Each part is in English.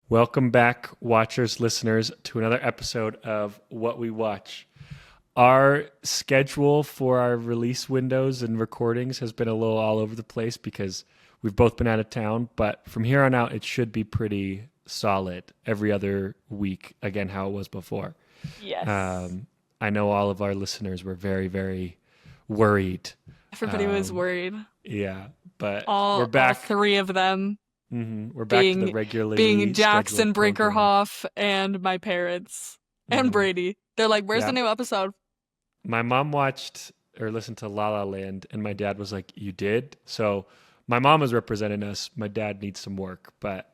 Welcome back, watchers, listeners, to another episode of What We Watch. Our schedule for our release windows and recordings has been a little all over the place because we've both been out of town, but from here on out, it should be pretty solid every other week, again, how it was before. Yes. Um, I know all of our listeners were very, very worried. Everybody was Um, worried. yeah, but we're All back. three of them We're back to the being regularly Jackson scheduled program. Brinkerhoff and my parents and hmm Brady. They're like, "Where's the Yeah. new episode?" My mom watched or listened to La La Land, and my dad was like, "You did?" So my mom is representing us. My dad needs some work, but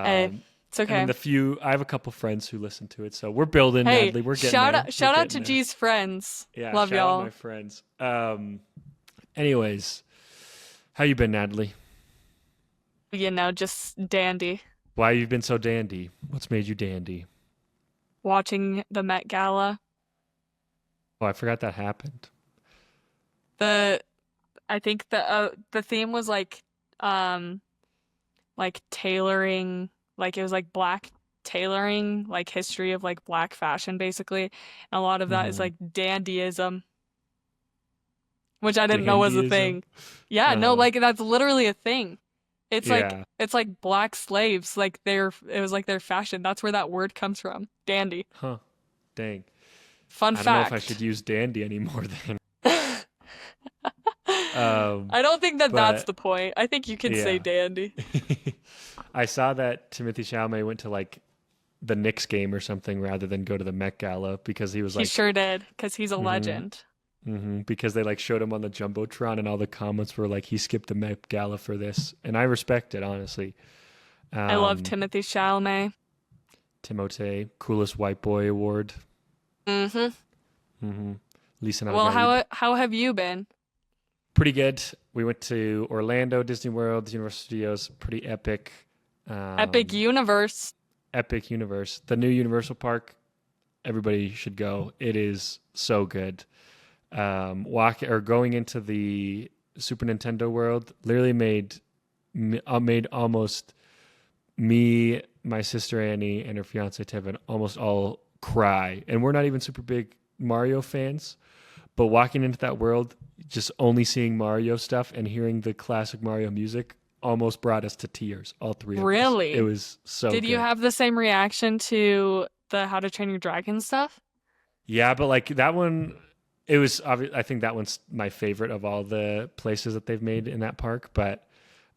Hey, um, it's and then okay. I have a couple friends who listen to it, so we're building, Hey, Natalie. We're getting there. We're shout out getting to there. G's friends. Yeah, Love shout out my y'all. friends. Anyways, how you been, Natalie? Just dandy. Why you been so dandy? What's made you dandy? Watching the Met Gala. Oh, I forgot that happened. The I think the theme was um like tailoring, like it was like black tailoring, like history of like black fashion basically. And a lot of that is hmm like dandyism, which I didn't know was a Dandyism. thing. Yeah, no, Uh, like that's literally a thing. yeah. It's like black slaves, like it was like their fashion. That's where that word comes from. Dandy. Huh. Dang. Fun I don't know if I should fact. use dandy anymore then. I Um, don't think that that's but the point. I think you can say yeah. dandy. I saw that Timothy Chalamet went to like the Knicks game or something rather than go to the Met Gala because he was He like, sure did, because he's a hmm legend. because they like showed him on the Jumbotron and all the comments were like, he skipped the Met Gala for this. And I respect it, honestly. I love Um, Timothy Chalamet. Timothée, coolest white boy award. Mm-hmm. hmm Lisa Well, Margherita. how have you been? Pretty good. We went to Orlando, Disney World, Universal Studios. Pretty epic. Epic Um, Universe. Epic Universe. The new Universal Park, everybody should go. It is so good. Going into the Super Nintendo world literally made almost me, my sister Annie, and her fiance Tevin almost all cry. And we're not even super big Mario fans, but walking into that world, just only seeing Mario stuff and hearing the classic Mario music almost brought us to tears, all three of us. It Really? was so Did you good. have the same reaction to the How to Train Your Dragon stuff? Yeah, but like that one, I think that one's my favorite of all the places that they've made in that park. But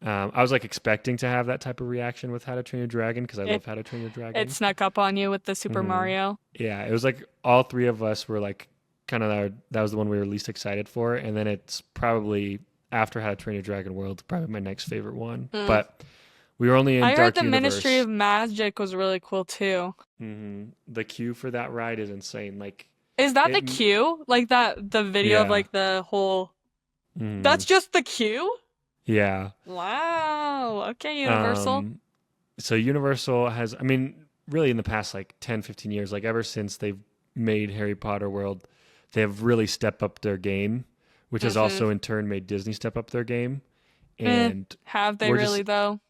I was like expecting to have that type of reaction with How to Train Your Dragon because I It love How to Train Your it Dragon. snuck up on you with the Super hmm Mario. Yeah, it was like all three of us were like kind of that was the one we were least excited for, and then it's probably after How to Train Your Dragon World, probably my next favorite one. Hmm. But we were only in I heard Dark the Ministry Universe. of Magic was really cool too. The queue for that ride is insane. Like Is that it, the queue? Like that the video of yeah. like the whole hmm That's just the queue? Yeah. Wow. Okay, Universal. Um, so Universal has, I mean, really in the past like 10, 15 years, like ever since they've made Harry Potter World, they have really stepped up their game, which has Mm-hmm. also in turn made Disney step up their game. Eh, And have they we're really just, though?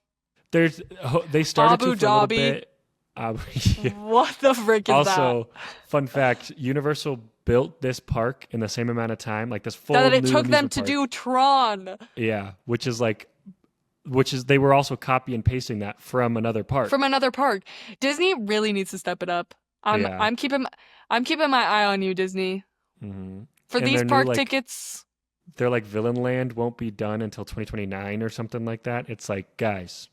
they started to Abu for a little Dhabi. bit. Uh, yeah. What the frick is that? Also, fun fact, Universal built this park in the same amount of time, like this That full it new took them amusement to park. do Tron Yeah, which is they were also copy and pasting that from another from park. another park. Disney really needs to step it up. I'm Yeah. I'm keeping I'm keeping my eye on you, Disney. hmm For And these park tickets, their like Villain Land won't be done until 2029 or something like that. It's like, guys,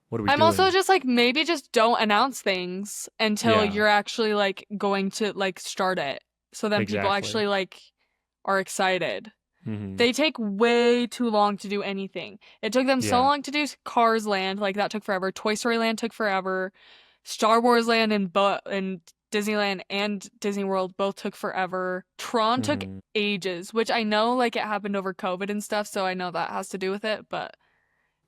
what are we I'm also doing? just like maybe just don't announce things until Yeah, you're actually like going to like start it. So then people exactly. actually like are excited. hmm They take way too long to do anything. It took them so Yeah. long to do Cars Land, like that took forever. Toy Story Land took forever. Star Wars Land and Disneyland and Disney World both took forever. Tron took hmm ages, which I know like it happened over COVID and stuff, so I know that has to do with it, but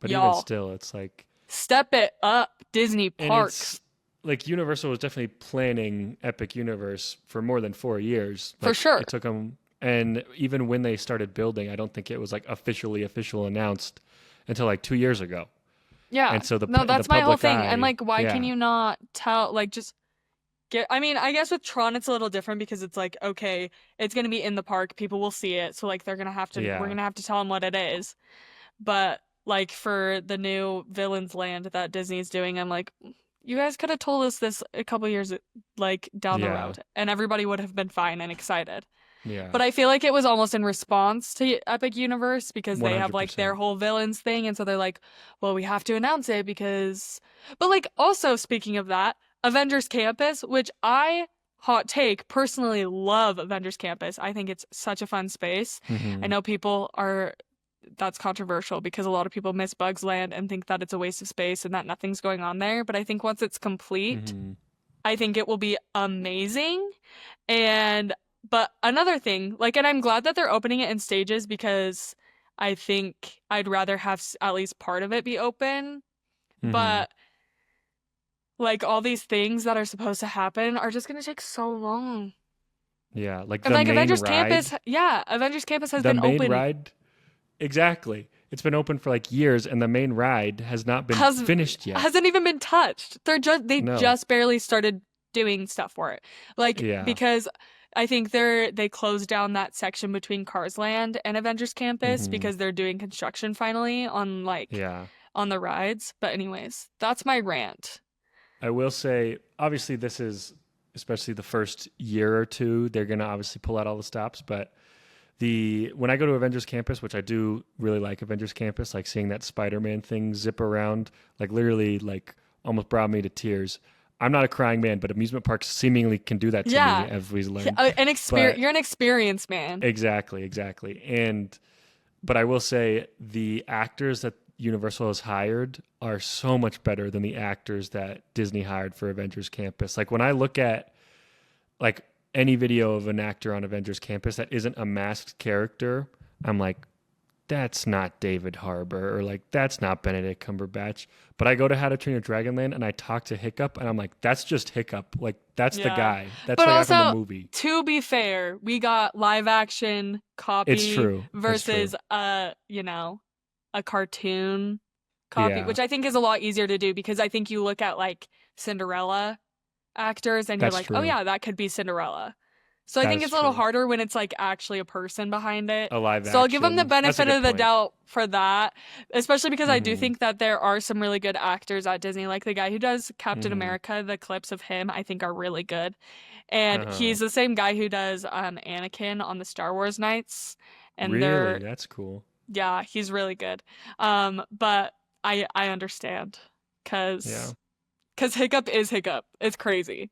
But even y'all, still, it's like, step it up, Disney and it's parks. like Universal was definitely planning Epic Universe for more than 4 years. For Like sure. it took them, and even when they started building, I don't think it was like official announced until like 2 years ago. Yeah. And so No, in the that's my whole public thing. And eye, like, why can yeah, you not tell, like, just get, I mean, I guess with Tron it's a little different because it's like, okay, it's gonna be in the park, people will see it, so like we're yeah, gonna have to tell them what it is. But like for the new Villains Land that Disney's doing, I'm like, you guys could have told us this a couple years like down the yeah, road, and everybody would have been fine and excited. yeah, But I feel like it was almost in response to Epic Universe because they have like their 100%. whole villains thing, and so they're like, well, we have to announce it because. But like also speaking of that, Avengers Campus, which I hot take personally love Avengers Campus. I think it's such a fun space. I Hmm. know people are that's controversial because a lot of people miss Bugs Land and think that it's a waste of space and that nothing's going on there. But I think once it's complete, Hmm. I think it will be amazing. And but another thing, like, and I'm glad that they're opening it in stages because I think I'd rather have at least part of it be open. Hmm. But like all these things that are supposed to happen are just gonna take so long. Yeah, like And the like main Avengers ride, Campus, yeah, Avengers Campus has the been main open ride, exactly. It's been open for like years, and the main ride has not been has finished yet. hasn't even been touched. They No. just barely started doing stuff for it. Like Yeah. because I think they closed down that section between Cars Land and Avengers Campus Hmm. because they're doing construction finally on like Yeah. on the rides. But anyways, that's my rant. I will say, obviously, this is especially the first year or two. They're gonna obviously pull out all the stops, but the when I go to Avengers Campus, which I do really like Avengers Campus, like seeing that Spider-Man thing zip around, like literally, like almost brought me to tears. I'm not a crying man, but amusement parks seemingly can do that to me, Yeah. as we've learned. An experience But you're an experienced man. exactly, exactly. And but I will say the actors that Universal has hired are so much better than the actors that Disney hired for Avengers Campus. Like when I look at like any video of an actor on Avengers Campus that isn't a masked character, I'm like, that's not David Harbour or like that's not Benedict Cumberbatch. But I go to How to Train Your Dragon Land and I talk to Hiccup and I'm like, that's just Hiccup. Like that's the Yeah. guy. That's But the guy from the also, movie. to be fair, we got live action It's copy true. It's true. versus a cartoon copy, Yeah, which I think is a lot easier to do because I think you look at like Cinderella actors and you're that's like, "Oh true. yeah, that could be Cinderella." So I think That's it's a little true. harder when it's like actually a person behind it. A live So I'll give them the action. That's a benefit good of the point. doubt for that, especially because I do Hmm. think that there are some really good actors at Disney. Like the guy who does Captain Hmm. America, the clips of him I think are really good. And Uh-huh. he's the same guy who does Anakin on the Star Wars nights. And Really? they're That's cool. yeah, he's really good. But I understand Yeah. cuz Hiccup is Hiccup. It's crazy.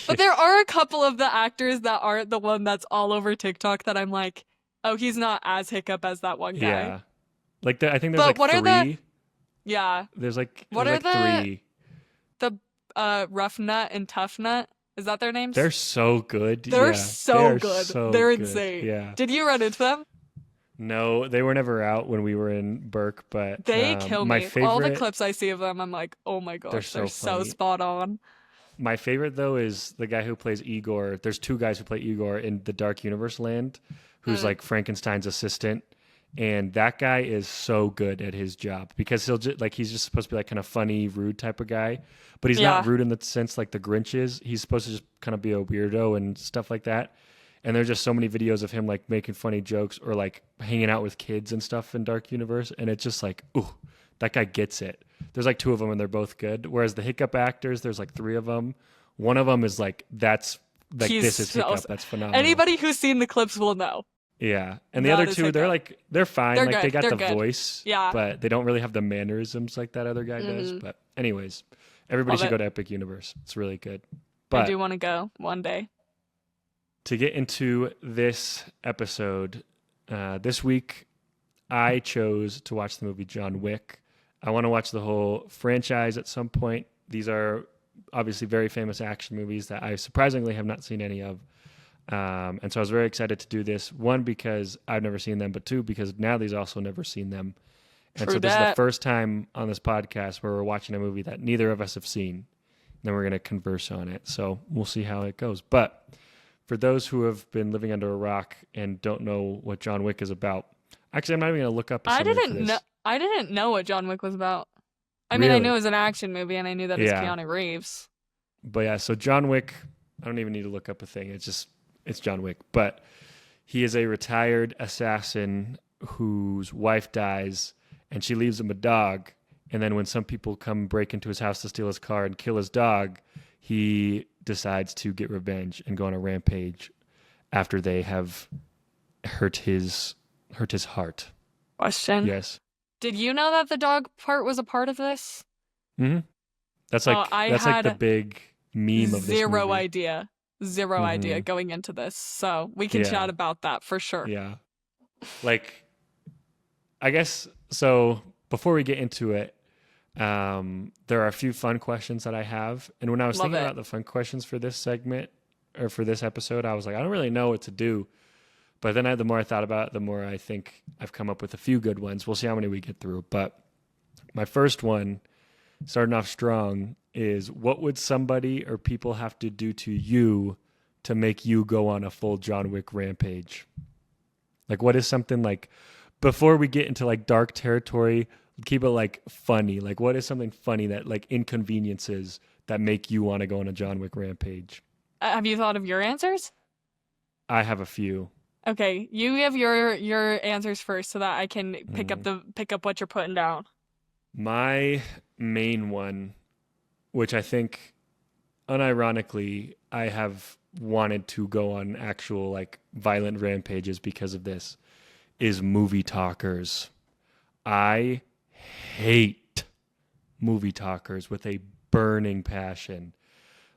But there are a couple of the actors that aren't the one that's all over TikTok that I'm like, oh, he's not as Hiccup as that one guy. Yeah. Like I think there's But like what are the three. yeah, what There's are like three. the Rough Nut and Tough Nut? Is that their They're names? so good. They're Yeah. so They're good. so They're good. insane. Yeah. Did you run into them? No, they were never out when we were in Burke, but They kill my me. All the favorite, clips I see of them, I'm like, oh my they're gosh, they're so so funny. spot on. My favorite though is the guy who plays Igor. There's two guys who play Igor in the Dark Universe Land, who's Mm, like Frankenstein's assistant, and that guy is so good at his job because he'll just like he's just supposed to be like kind of funny, rude type of guy, but he's not yeah. rude in the sense like the Grinch is. He's supposed to just kind of be a weirdo and stuff like that. And there's just so many videos of him like making funny jokes or like hanging out with kids and stuff in Dark Universe, and it's just like, ooh, that guy gets it. There's like two of them and they're both good. Whereas the Hiccup actors, there's like three of them. One of them is like that's like He's this is so Hiccup. That's phenomenal. anybody who's seen the clips will know. Yeah, and the other That is two, they're Hiccup. like they're fine. They're Like they good. got They're the good. voice, Yeah. but they don't really have the mannerisms like that other guy does. Hmm. But anyways, everybody Love should it. go to Epic Universe. It's really good. I do But want to go one day. to get into this episode, this week I chose to watch the movie John Wick. I want to watch the whole franchise at some point. These are obviously very famous action movies that I surprisingly have not seen any of. And so I was very excited to do this. One, because I've never seen them, but two, because Natalie's also never seen them. And True so this is the that. first time on this podcast where we're watching a movie that neither of us have seen. Then we're going to converse on it. So we'll see how it goes. But for those who have been living under a rock and don't know what John Wick is about, actually, I'm not even going to look up a I summary for didn't know. this. I didn't know what John Wick was about. I mean, I knew it Really? was an action movie, and I knew that it's Yeah. Keanu Reeves. But yeah, so John Wick, I don't even need to look up a thing. It's John Wick. But he is a retired assassin whose wife dies and she leaves him a dog. And then when some people come break into his house to steal his car and kill his dog, he decides to get revenge and go on a rampage after they have hurt his heart. Question. Yes. Did you know that the dog part was a part of this? Hmm. That's Oh, like I that's like the had big meme of this zero movie. idea. Zero idea Hmm. going into this. So we can Yeah. chat about that for sure. Yeah. Like I guess so. Before we get into it, there are a few fun questions that I have, and when I was Love thinking it. about the fun questions for this segment or for this episode, I was like, I don't really know what to do. But then the more I thought about it, the more I think I've come up with a few good ones. We'll see how many we get through. But my first one, starting off strong, is what would somebody or people have to do to you to make you go on a full John Wick rampage? Like, what is something like, before we get into like dark territory, keep it like funny. Like, what is something funny that like inconveniences that make you want to go on a John Wick rampage? Have you thought of your answers? I have a few. Okay, you give your answers first so that I can Mhm. pick up what you're putting down. My main one, which I think unironically, I have wanted to go on actual like violent rampages because of this, is movie talkers. I hate movie talkers with a burning passion.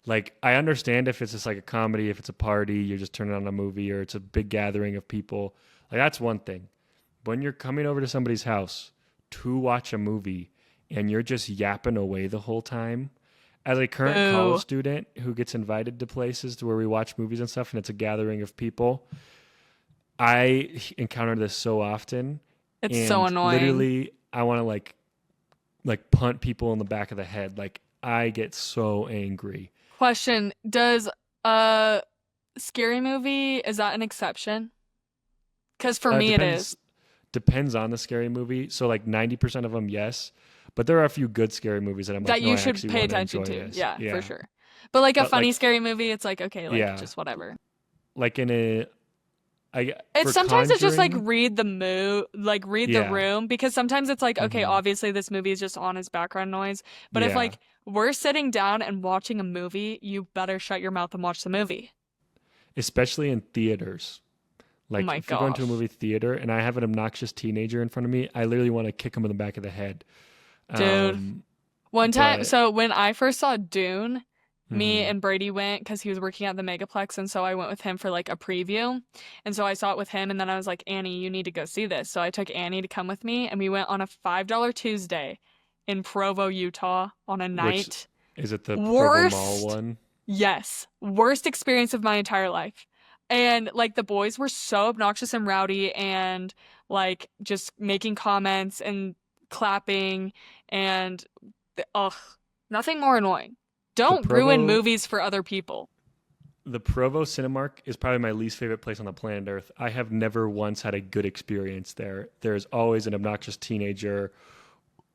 Like, I understand if it's just like a comedy, if it's a party, you're just turning on a movie, or it's a big gathering of people. Like, that's one thing. When you're coming over to somebody's house to watch a movie and you're just yapping away the whole time, as a current college Boo. student who gets invited to places to where we watch movies and stuff and it's a gathering of people, I encounter this so often, It's so and annoying. literally I want to like punt people in the back of the head. Like, I get so angry. Question, does a scary movie, is that an exception? Because for me it is. Depends on the scary movie. So like 90% of them, yes, but there are a few good scary movies that I'm like, That no, you I should actually pay want to attention enjoy to. this. Yeah, for Yeah, sure. But like a but funny like, scary movie, it's like okay, like yeah, just whatever. like in a, I It's for sometimes it's just like Conjuring, read the mood, like read the yeah, room because sometimes it's like okay, hmm, obviously this movie is just on as background noise, but if yeah, like we're sitting down and watching a movie, you better shut your mouth and watch the movie. especially in theaters. Oh Like, my if we're going to a gosh. movie theater and I have an obnoxious teenager in front of me, I literally want to kick him in the back of the head. Dude, Um, one time, but so when I first saw Dune, me mhm. and Brady went because he was working at the Megaplex, and so I went with him for like a preview. And so I saw it with him, and then I was like, Annie, you need to go see this. So I took Annie to come with me, and we went on a $5 Tuesday in Provo, Utah on a Which night. is it, the Provo Mall Worst, one? yes, worst experience of my entire life. And like the boys were so obnoxious and rowdy and like just making comments and clapping and ugh, nothing more annoying. The Don't ruin Provo movies for other people. the Provo Cinemark is probably my least favorite place on the planet Earth. I have never once had a good experience there. There's always an obnoxious teenager,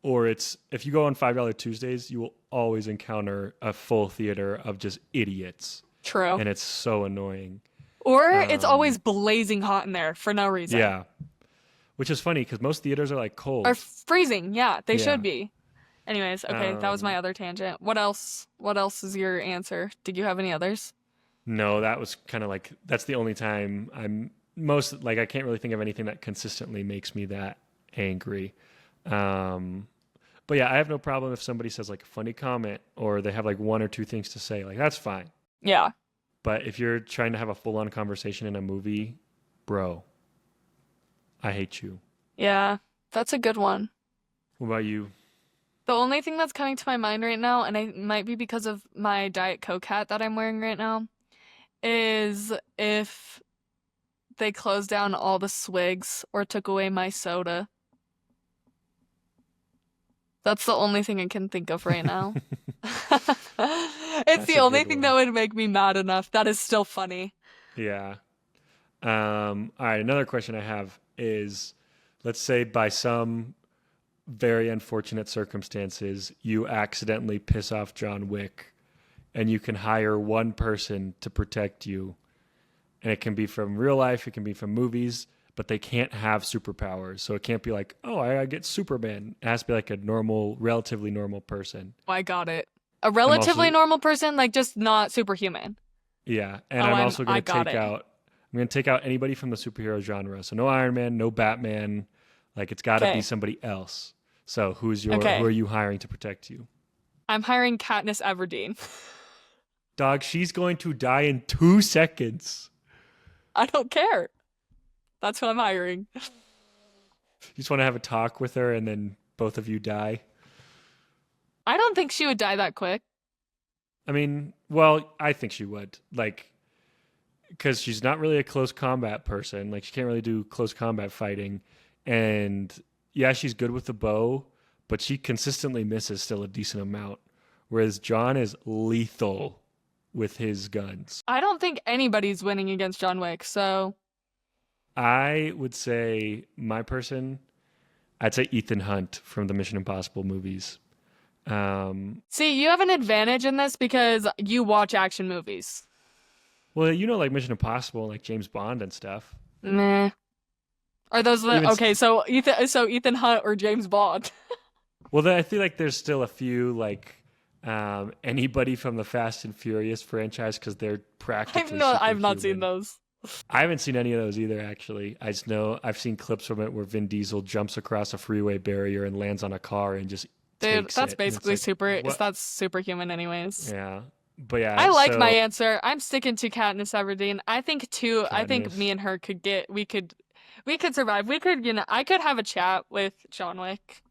or it's, if you go on $5 Tuesdays, you will always encounter a full theater of just idiots, True. and it's so annoying. Or it's always Um, blazing hot in there for no reason. yeah, which is funny because most theaters are like Or cold. freezing. Yeah, they should Yeah. be. Anyways, okay, that was my Um, other tangent. What else? What else is your answer? Did you have any others? no, that was kind of like, that's the only time I'm most like, I can't really think of anything that consistently makes me that angry. Um, but yeah, I have no problem if somebody says like a funny comment or they have like one or two things to say. Like, that's fine. Yeah. But if you're trying to have a full on conversation in a movie, bro, I hate you. Yeah, that's a good one. What about you? The only thing that's coming to my mind right now, and it might be because of my Diet Coke hat that I'm wearing right now, is if they closed down all the swigs or took away my soda. That's the only thing I can think of right now. It's That's the a only good thing that one. would make me mad enough. That is still funny. Yeah. All right. Another question I have is, let's say by some very unfortunate circumstances, you accidentally piss off John Wick, and you can hire one person to protect you. And it can be from real life, it can be from movies, but they can't have superpowers. So it can't be like, oh, I get Superman. It has to be like a normal, relatively normal person. I got it. A I'm relatively also, normal person, like just not superhuman. yeah, and Oh, I'm also going I to got take it. out, I'm going to take out anybody from the superhero genre. So no Iron Man, no Batman. Like it's got to be Okay. somebody else. So who are Okay. you hiring to protect you? I'm hiring Katniss Everdeen. Dog, she's going to die in 2 seconds. I don't care. That's what I'm hiring. You just want to have a talk with her and then both of you die. I don't think she would die that quick. I mean, well, I think she would. Like, because she's not really a close combat person. Like, she can't really do close combat fighting. And yeah, she's good with the bow, but she consistently misses still a decent amount. Whereas John is lethal with his guns. I don't think anybody's winning against John Wick, so I would say my person, I'd say Ethan Hunt from the Mission Impossible movies. see, you have an advantage in this because you watch action movies. Well, like Mission Impossible, like James Bond and stuff. Meh. Are those Even okay? So Ethan Hunt or James Bond? well, then I feel like there's still a few like anybody from the Fast and Furious franchise because they're practically I've not seen superhuman. those. I haven't seen any of those either. Actually, I just know I've seen clips from it where Vin Diesel jumps across a freeway barrier and lands on a car and just Dude, takes that's it. And it's basically like, super. what? That's superhuman, anyways. Yeah, but yeah. I like my So answer. I'm sticking to Katniss Everdeen. I think too. I think me Katniss. and her could get. We could survive. We could. I could have a chat with John Wick.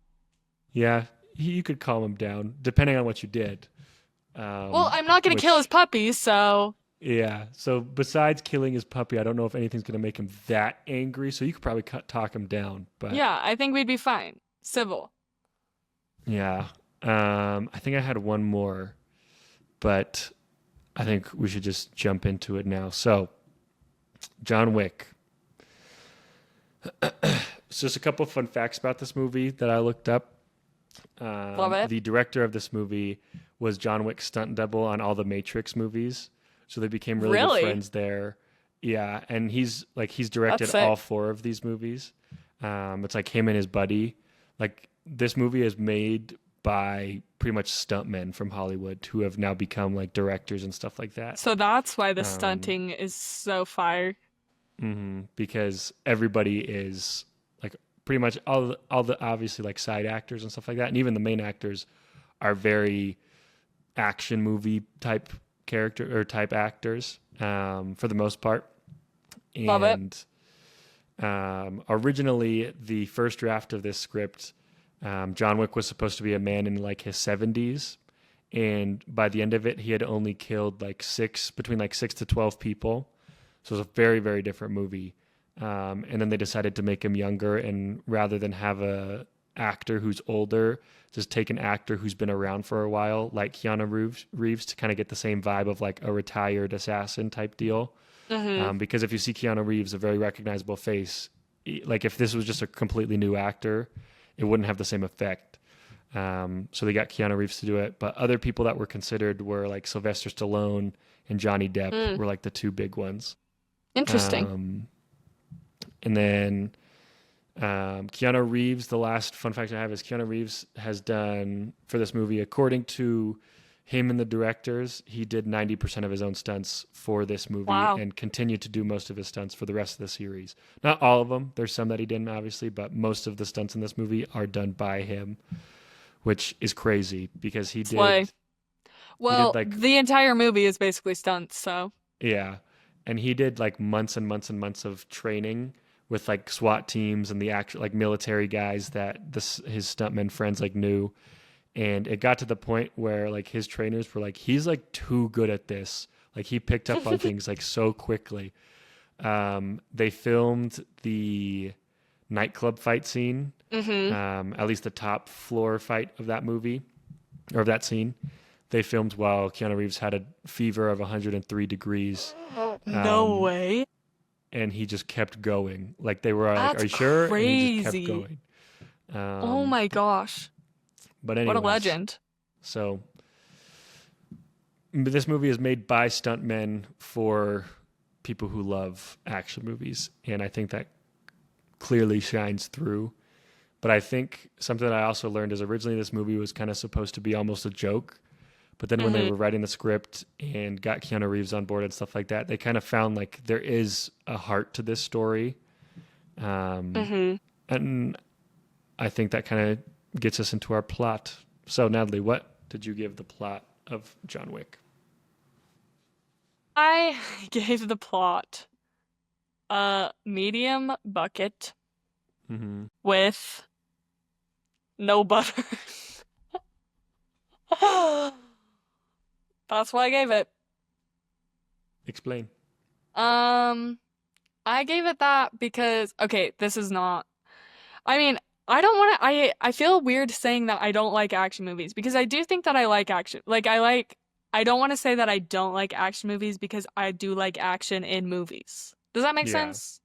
Yeah, you could calm him down depending on what you did. Well, I'm not gonna kill his Which puppy, so Yeah. So besides killing his puppy, I don't know if anything's going to make him that angry. So you could probably talk him down. But yeah, I think we'd be fine. Civil. yeah, I think I had one more, but I think we should just jump into it now. So John Wick. So just a couple of fun facts about this movie that I looked up. Love it. The director of this movie was John Wick's stunt double on all the Matrix movies. So they became really good Really? friends there. Yeah, and he's directed That's all sick. 4 of these movies. It's like him and his buddy. Like this movie is made by pretty much stuntmen from Hollywood who have now become like directors and stuff like that. So that's why the Um, stunting is so fire. because everybody is like pretty much all the obviously like side actors and stuff like that, and even the main actors are very action movie type character or type actors for the most part. Love it. And originally, the first draft of this script, John Wick was supposed to be a man in like his 70s. And by the end of it, he had only killed between like 6 to 12 people. So it was a very, very different movie. And then they decided to make him younger. And rather than have a actor who's older, just take an actor who's been around for a while, like Keanu Reeves to kind of get the same vibe of like a retired assassin type deal. Hmm. Because if you see Keanu Reeves, a very recognizable face, like if this was just a completely new actor, it wouldn't have the same effect. So they got Keanu Reeves to do it, but other people that were considered were like Sylvester Stallone and Johnny Depp Mm. were like the two big ones. Interesting. Um, and then Keanu Reeves, the last fun fact I have is Keanu Reeves has done for this movie, according to him and the directors, he did 90% of his own stunts for this movie Wow. and continued to do most of his stunts for the rest of the series. Not all of them. There's some that he didn't, obviously, but most of the stunts in this movie are done by him, which is crazy because he Slay. did Well, like the entire movie is basically stunts, so. yeah, and he did like months and months and months of training with like SWAT teams and the actual like military guys that his stuntman friends like knew. And it got to the point where like his trainers were like, he's like too good at this. Like he picked up on things like so quickly. They filmed the nightclub fight scene, Hmm. at least the top floor fight of that movie or of that scene. They filmed while Keanu Reeves had a fever of 103 degrees. No Um, way. and he just kept going. Like they were like, "Are That's you sure?" And he just kept crazy. going. Oh Um, my gosh. but What a anyways, legend. so this movie is made by stuntmen for people who love action movies, and I think that clearly shines through. But I think something that I also learned is originally this movie was kind of supposed to be almost a joke. But then when they Mm-hmm. were writing the script and got Keanu Reeves on board and stuff like that, they kind of found like there is a heart to this story. Um, Mm-hmm. and I think that kind of gets us into our plot. So, Natalie, what did you give the plot of John Wick? I gave the plot a medium bucket Mm-hmm. with no butter. That's what I gave it. Explain. Um, I gave it that because okay, this is not. I mean, I don't want to. I feel weird saying that I don't like action movies because I do think that I like action. Like I like. I don't want to say that I don't like action movies because I do like action in movies. Does that make Yeah. sense?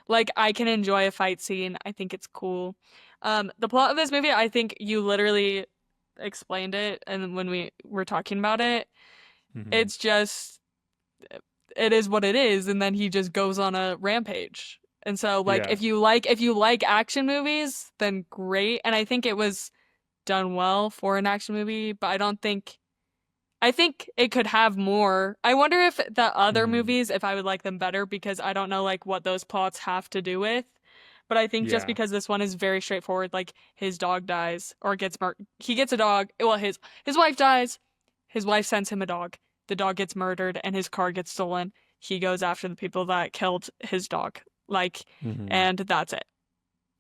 Like I can enjoy a fight scene. I think it's cool. The plot of this movie, I think you literally explained it, and when we were talking about it, Mm-hmm. it's just it is what it is, and then he just goes on a rampage. And so like Yeah. if you like action movies, then great. And I think it was done well for an action movie, but I think it could have more. I wonder if the other Mm-hmm. movies, if I would like them better because I don't know like what those plots have to do with. But I think just Yeah. because this one is very straightforward, like his dog dies or gets he gets a dog. Well, his wife dies. His wife sends him a dog. The dog gets murdered and his car gets stolen. He goes after the people that killed his dog. Like, Mm-hmm. and that's it.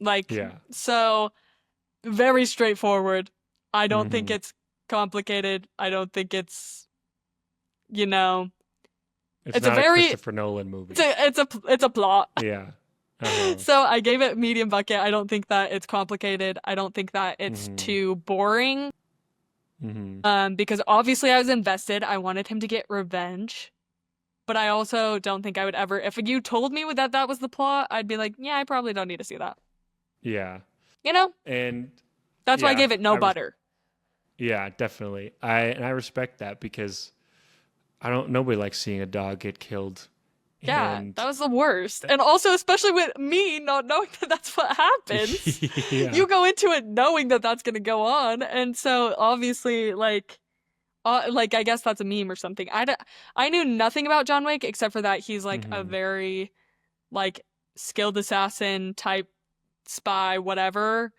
Like, Yeah. so very straightforward. I don't think Mm-hmm. it's complicated. I don't think it's, you know, It's it's a not a very Christopher Nolan movie. it's a plot. Yeah. Uh-huh. So I gave it medium bucket. I don't think that it's complicated. I don't think that it's Mm-hmm. too boring. Mm-hmm. Because obviously I was invested. I wanted him to get revenge. But I also don't think I would ever, if you told me that that was the plot, I'd be like, yeah, I probably don't need to see that. Yeah. You know? And That's why I yeah, gave it no butter. yeah, definitely. I respect that because I don't nobody likes seeing a dog get killed. Yeah, And that was the worst. And also, especially with me not knowing that that's what happens, yeah. you go into it knowing that that's gonna go on. And so obviously, like I guess that's a meme or something. I knew nothing about John Wick except for that he's like a Hmm. very like skilled assassin type spy, whatever,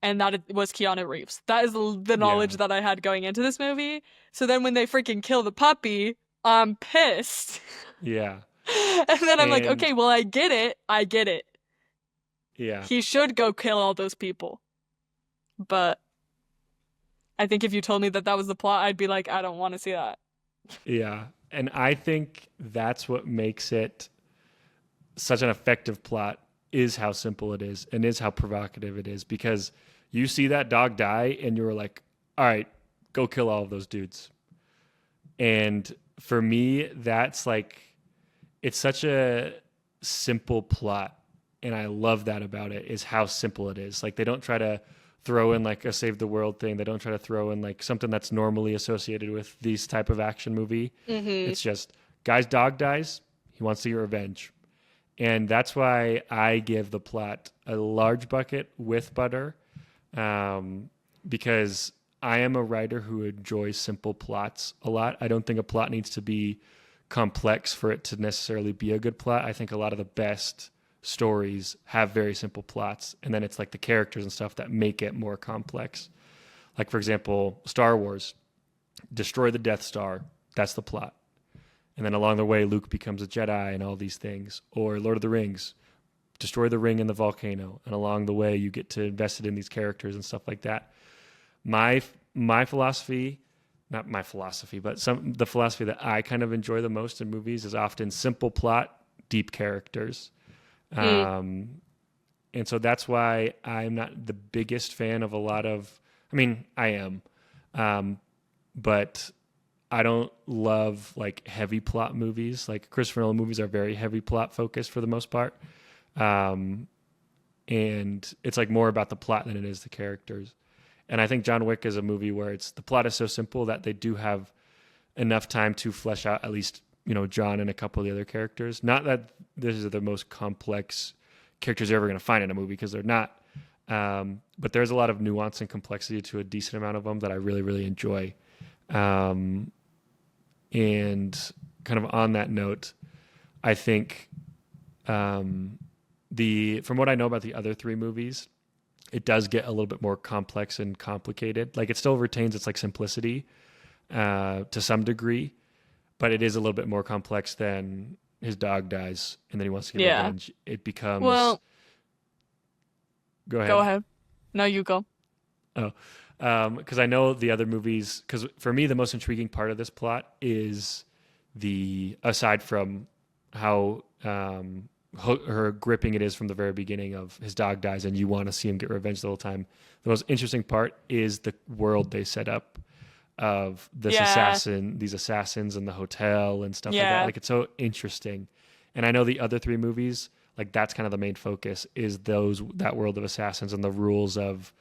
and that it was Keanu Reeves. That is the knowledge Yeah. that I had going into this movie. So then when they freaking kill the puppy, I'm pissed. Yeah. And then I'm like, And okay, well, I get it. I get it. yeah. He should go kill all those people. But I think if you told me that that was the plot, I'd be like, I don't want to see that. Yeah. And I think that's what makes it such an effective plot is how simple it is and is how provocative it is because you see that dog die and you're like, all right, go kill all of those dudes. And for me, that's like, it's such a simple plot. And I love that about it is how simple it is. Like they don't try to throw in like a save the world thing. They don't try to throw in like something that's normally associated with these type of action movie. Mm-hmm. It's just guy's dog dies. He wants to get revenge. And that's why I give the plot a large bucket with butter, um, because I am a writer who enjoys simple plots a lot. I don't think a plot needs to be complex for it to necessarily be a good plot. I think a lot of the best stories have very simple plots, and then it's like the characters and stuff that make it more complex. Like, for example, Star Wars, destroy the Death Star. That's the plot. And then along the way, Luke becomes a Jedi and all these things. Or Lord of the Rings, destroy the ring in the volcano. And along the way, you get to invested in these characters and stuff like that. My philosophy, not my philosophy, but the philosophy that I kind of enjoy the most in movies is often simple plot, deep characters. Mm. Um, and so that's why I'm not the biggest fan of a lot of. I mean, I am, but I don't love like heavy plot movies. Like Christopher Nolan movies are very heavy plot focused for the most part. Um, and it's like more about the plot than it is the characters. And I think John Wick is a movie where it's the plot is so simple that they do have enough time to flesh out at least, John and a couple of the other characters. Not that this is the most complex characters you're ever going to find in a movie, because they're not. But there's a lot of nuance and complexity to a decent amount of them that I really, really enjoy. And kind of on that note, I think from what I know about the other three movies, it does get a little bit more complex and complicated. Like, it still retains its like simplicity to some degree, but it is a little bit more complex than his dog dies and then he wants to get Yeah. revenge. It becomes. Well, Go ahead. go ahead. No, you go. Oh, because I know the other movies. Because for me, the most intriguing part of this plot is aside from how her gripping it is from the very beginning of his dog dies and you want to see him get revenge the whole time. The most interesting part is the world they set up of these assassins in the hotel and stuff like that. Like, it's so interesting. And I know the other three movies, like, that's kind of the main focus is that world of assassins and the rules of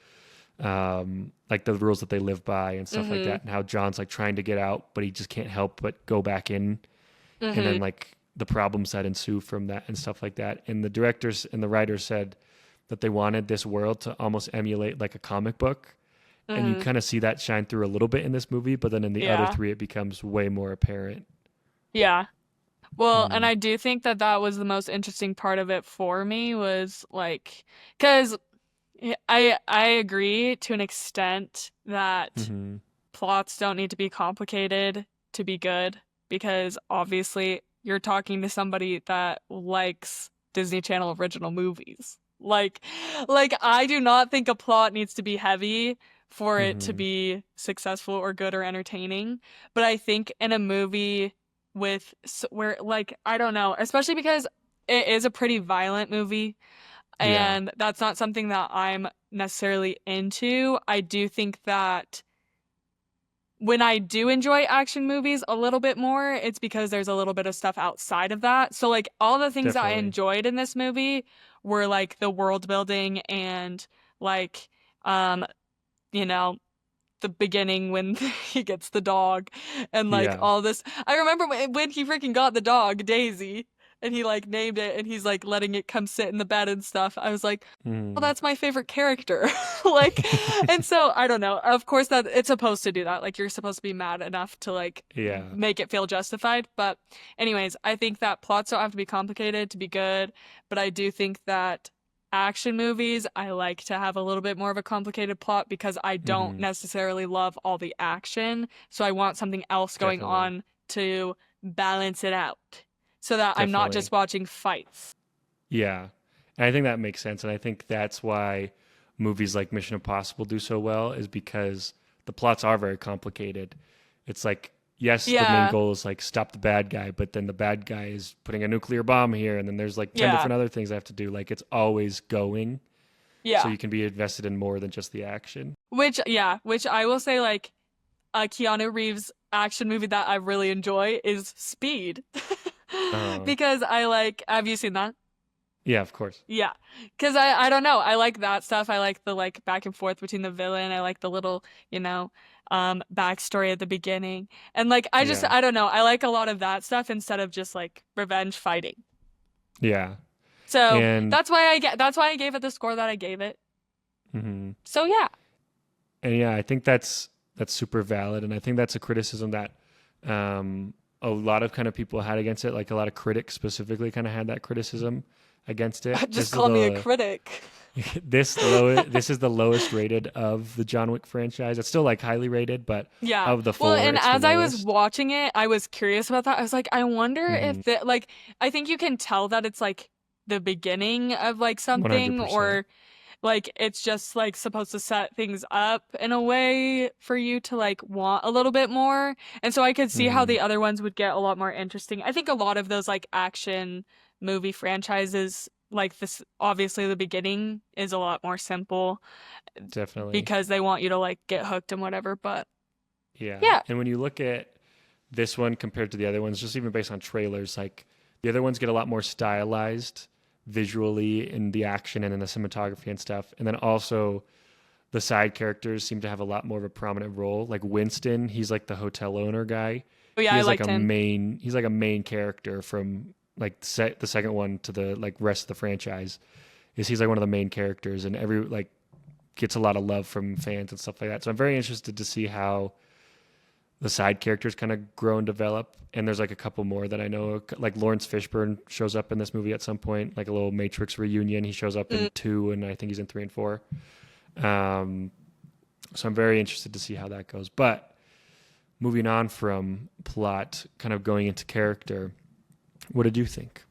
like the rules that they live by and stuff like that, and how John's like trying to get out but he just can't help but go back in, and then like the problems that ensue from that and stuff like that. And the directors and the writers said that they wanted this world to almost emulate like a comic book, and you kind of see that shine through a little bit in this movie, but then in the other three it becomes way more apparent. Yeah. Well, and I do think that was the most interesting part of it for me, was like, because I agree to an extent that plots don't need to be complicated to be good, because obviously you're talking to somebody that likes Disney Channel original movies. Like I do not think a plot needs to be heavy for it to be successful or good or entertaining. But I think in a movie where, like, I don't know, especially because it is a pretty violent movie, and that's not something that I'm necessarily into. I do think that when I do enjoy action movies a little bit more, it's because there's a little bit of stuff outside of that. So like all the things that I enjoyed in this movie were like the world building and like you know, the beginning when he gets the dog and like all this. I remember when he freaking got the dog, Daisy, and he like named it and he's like letting it come sit in the bed and stuff. I was like, well, that's my favorite character. Like, and so I don't know. Of course that it's supposed to do that. Like, you're supposed to be mad enough to like make it feel justified. But anyways, I think that plots don't have to be complicated to be good. But I do think that action movies, I like to have a little bit more of a complicated plot because I don't necessarily love all the action. So I want something else going on to balance it out so that I'm not just watching fights. Yeah. And I think that makes sense. And I think that's why movies like Mission Impossible do so well, is because the plots are very complicated. It's like, yes, the main goal is like stop the bad guy, but then the bad guy is putting a nuclear bomb here, and then there's like 10 different other things I have to do. Like, it's always going. Yeah. So you can be invested in more than just the action. Which I will say, like, a Keanu Reeves action movie that I really enjoy is Speed. Because have you seen that? Yeah, of course. Yeah. Because I don't know. I like that stuff. I like the like back and forth between the villain. I like the little, backstory at the beginning. And like, I don't know. I like a lot of that stuff instead of just like revenge fighting. Yeah. So that's why I gave it the score that I gave it. So yeah. And yeah, I think that's super valid. And I think that's a criticism that a lot of kind of people had against it. Like, a lot of critics specifically kind of had that criticism against it. Just call me a critic. This is the lowest rated of the John Wick franchise. It's still like highly rated, but of the four, and it's as the I lowest. was watching it, I was curious about that. I was like, I wonder if I think you can tell that it's like the beginning of like something 100%. Or like it's just like supposed to set things up in a way for you to like want a little bit more. And so I could see how the other ones would get a lot more interesting. I think a lot of those like action movie franchises like this, obviously the beginning is a lot more simple. Definitely. Because they want you to like get hooked and whatever, but yeah. And when you look at this one compared to the other ones, just even based on trailers, like the other ones get a lot more stylized visually in the action and in the cinematography and stuff. And then also the side characters seem to have a lot more of a prominent role. Like Winston, he's like the hotel owner guy. Oh yeah, He I is like liked a him. main. He's like a main character from like the second one to the like rest of the franchise. Is he's like one of the main characters and every like gets a lot of love from fans and stuff like that. So I'm very interested to see how the side characters kind of grow and develop. And there's like a couple more that I know, like Lawrence Fishburne shows up in this movie at some point, like a little Matrix reunion. He shows up Mm. in 2, and I think he's in 3 and 4. Um, so I'm very interested to see how that goes. But moving on from plot, kind of going into character, what did you think?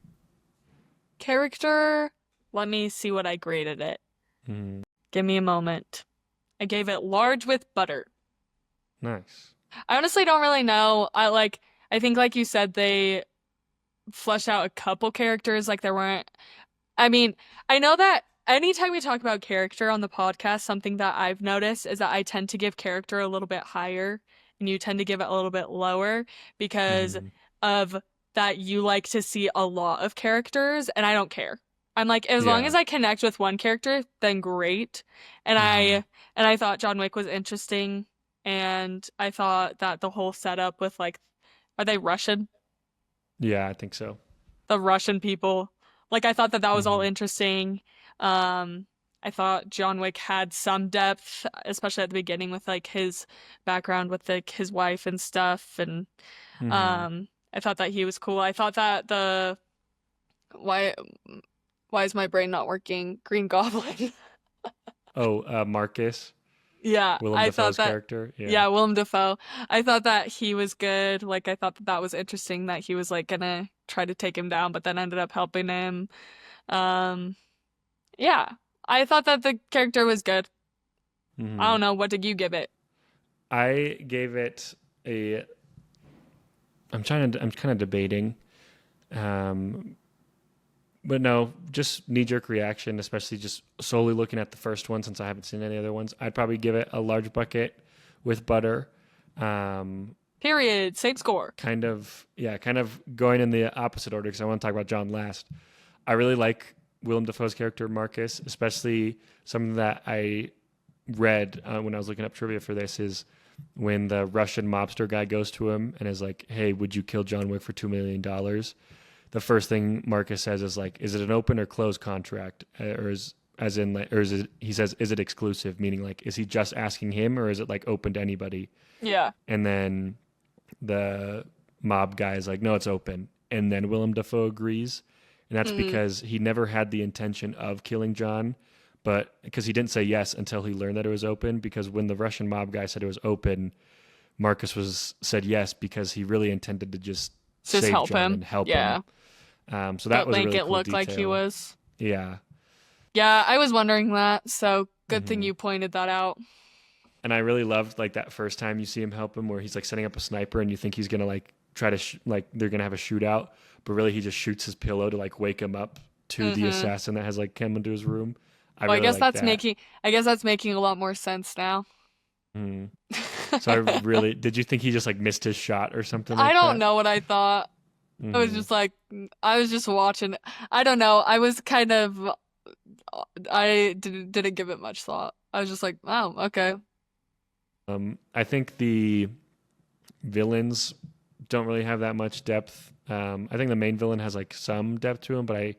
Character, let me see what I graded it. Mm, Give me a moment. I gave it large with butter. nice. I honestly don't really know. I think like you said, they fleshed out a couple characters. Like there weren't. I mean, I know that anytime we talk about character on the podcast, something that I've noticed is that I tend to give character a little bit higher and you tend to give it a little bit lower because Hmm. of that you like to see a lot of characters and I don't care. I'm like, as long Yeah. as I connect with one character, then great. And Hmm. I thought John Wick was interesting and I thought that the whole setup with like, are they Russian? Yeah, I think so. The Russian people. Like I thought that that was all Hmm. interesting. Um, I thought John Wick had some depth, especially at the beginning with like his background with like his wife and stuff, and Hmm. I thought that he was cool. I thought that the why why is my brain not working? Green Goblin. Oh, Marcus, Yeah, Willem I thought Dafoe's that. character. Yeah. Yeah, Willem Dafoe. I thought that he was good. Like I thought that that was interesting that he was like gonna try to take him down, but then ended up helping him. Um, Yeah, I thought that the character was good. I Hmm. don't know, what did you give it? I gave it a. I'm kind of debating. Um, but no, just knee jerk reaction, especially just solely looking at the first one since I haven't seen any other ones. I'd probably give it a large bucket with butter. Um, Period. Same score. kind of going in the opposite order because I want to talk about John last. I really like Willem Dafoe's character Marcus, especially something that I read when I was looking up trivia for this is when the Russian mobster guy goes to him and is like, "Hey, would you kill John Wick for $2 million?" The first thing Marcus says is like, "Is it an open or closed contract?" Or is as in like, or is it? He says, "Is it exclusive?" Meaning like, is he just asking him or is it like open to anybody? Yeah. And then the mob guy is like, "No, it's open." And then Willem Dafoe agrees, and that's Mm, because he never had the intention of killing John, but because he didn't say yes until he learned that it was open. Because when the Russian mob guy said it was open, Marcus was said yes because he really intended to just just save help John him. and help him. Yeah. So that But was a make really it cool look like he detail. was. Yeah. Yeah, I was wondering that, so good thing Hmm. you pointed that out. And I really loved like that first time you see him help him, where he's like setting up a sniper, and you think he's gonna like try to like they're gonna have a shootout, but really he just shoots his pillow to like wake him up to the Mm-hmm. assassin that has like come into his room. I Well, really like that. I guess that's making a lot more sense now. Mm. So I really did. You think he just like missed his shot or something I like don't that? know what I thought. I was Hmm. just like, I was just watching. I don't know. I was kind of, didn't give it much thought. I was just like, oh, okay. I think the villains don't really have that much depth. I think the main villain has like some depth to him, but I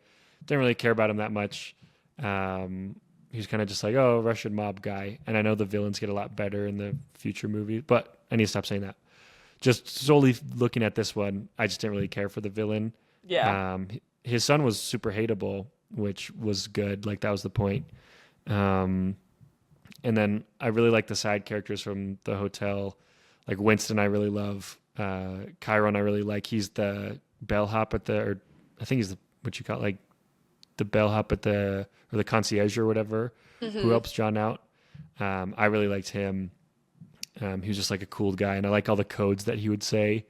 didn't really care about him that much. He's kind of just like, oh, Russian mob guy. And I know the villains get a lot better in the future movies, but I need to stop saying that. Just solely looking at this one, I just didn't really care for the villain. Yeah. His son was super hateable, which was good. Like that was the point. Um, and then I really like the side characters from the hotel. Like Winston, I really love. Chiron, I really like. He's the bellhop at the, or I think he's the, what you call it, like the bellhop at the, or the concierge or whatever, who Hmm. helps John out. I really liked him. He was just like a cool guy, and I like all the codes that he would say.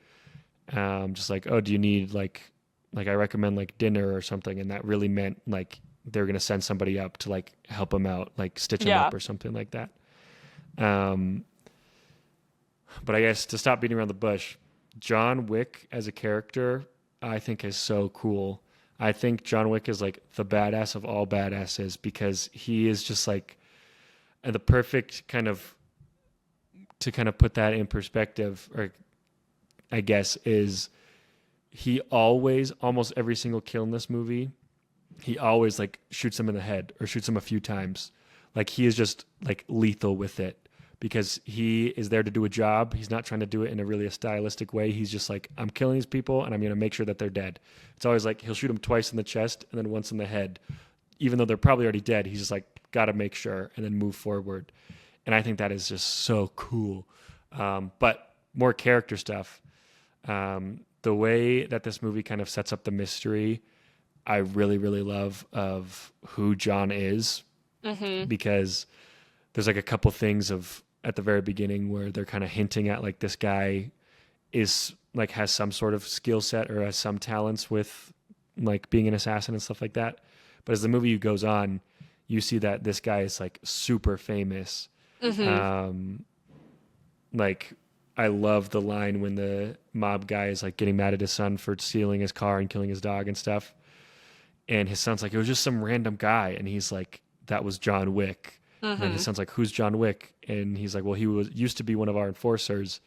Just like, oh, do you need like I recommend like dinner or something, and that really meant like they're gonna send somebody up to like help him out, like stitch him Yeah. up or something like that. Um, but I guess to stop beating around the bush, John Wick as a character, I think is so cool. I think John Wick is like the badass of all badasses because he is just like the perfect kind of to kind of put that in perspective, or I guess, is he always, almost every single kill in this movie, he always like shoots him in the head or shoots him a few times. Like he is just like lethal with it because he is there to do a job. He's not trying to do it in a really a stylistic way. He's just like, I'm killing these people and I'm going to make sure that they're dead. It's always like he'll shoot them twice in the chest and then once in the head. Even though they're probably already dead, he's just like, got to make sure and then move forward. And I think that is just so cool. But more character stuff. The way that this movie kind of sets up the mystery, I really, really love of who John is Mm-hmm. because there's like a couple things of at the very beginning where they're kind of hinting at like this guy is like has some sort of skill set or has some talents with like being an assassin and stuff like that. But as the movie goes on, you see that this guy is like super famous. Mm-hmm. Um, like I love the line when the mob guy is like getting mad at his son for stealing his car and killing his dog and stuff. And his son's like, it was just some random guy. And he's like, that was John Wick. And then his Mm-hmm. son's like, who's John Wick? And he's like, well, he was used to be one of our enforcers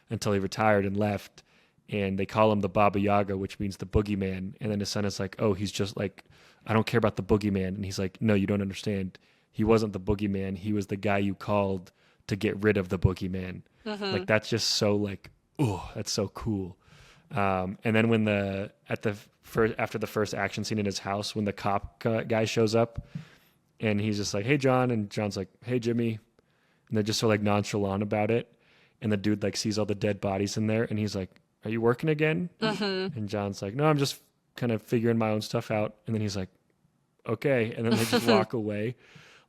until he retired and left. And they call him the Baba Yaga, which means the boogeyman. And then his son is like, oh, he's just like, I don't care about the boogeyman. And he's like, no, you don't understand. He wasn't the boogeyman. He was the guy you called to get rid of the boogeyman. Mm-hmm. Like that's just so like, oh, that's so cool. And then when the at the first after the first action scene in his house, when the cop guy shows up and he's just like, "Hey, John," and John's like, "Hey, Jimmy," and they're just so like nonchalant about it. And the dude like sees all the dead bodies in there, and he's like, "Are you working again?" Mm-hmm. And John's like, "No, I'm just kind of figuring my own stuff out." And then he's like, "Okay," and then they just walk away.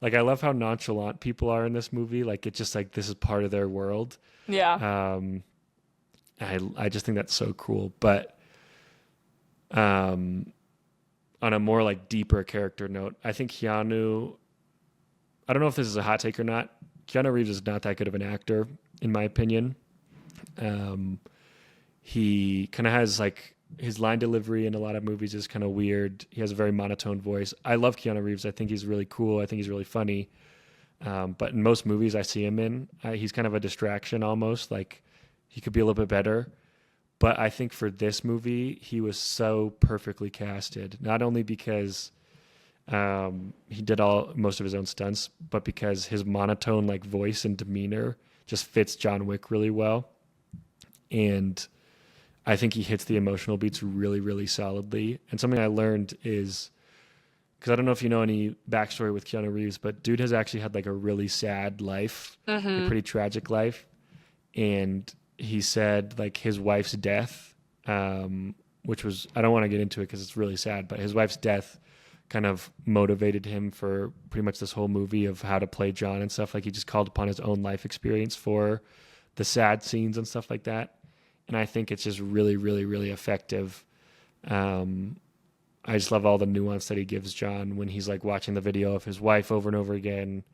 Like I love how nonchalant people are in this movie. Like it's just like this is part of their world. Yeah. Um, I just think that's so cool. But um, on a more like deeper character note, I think Keanu. I don't know if this is a hot take or not. Keanu Reeves is not that good of an actor, in my opinion. Um, he kind of has like his line delivery in a lot of movies is kind of weird. He has a very monotone voice. I love Keanu Reeves. I think he's really cool. I think he's really funny. But in most movies I see him in, he's kind of a distraction almost. Like he could be a little bit better. But I think for this movie, he was so perfectly casted. Not only because he did all most of his own stunts, but because his monotone like voice and demeanor just fits John Wick really well. And I think he hits the emotional beats really, really solidly. And something I learned is because I don't know if you know any backstory with Keanu Reeves, but dude has actually had like a really sad life, a Mm-hmm. pretty tragic life. And he said like his wife's death, which was, I don't want to get into it because it's really sad, but his wife's death kind of motivated him for pretty much this whole movie of how to play John and stuff. Like he just called upon his own life experience for the sad scenes and stuff like that. And I think it's just really, really, really effective. Um, I just love all the nuance that he gives John when he's like watching the video of his wife over and over again,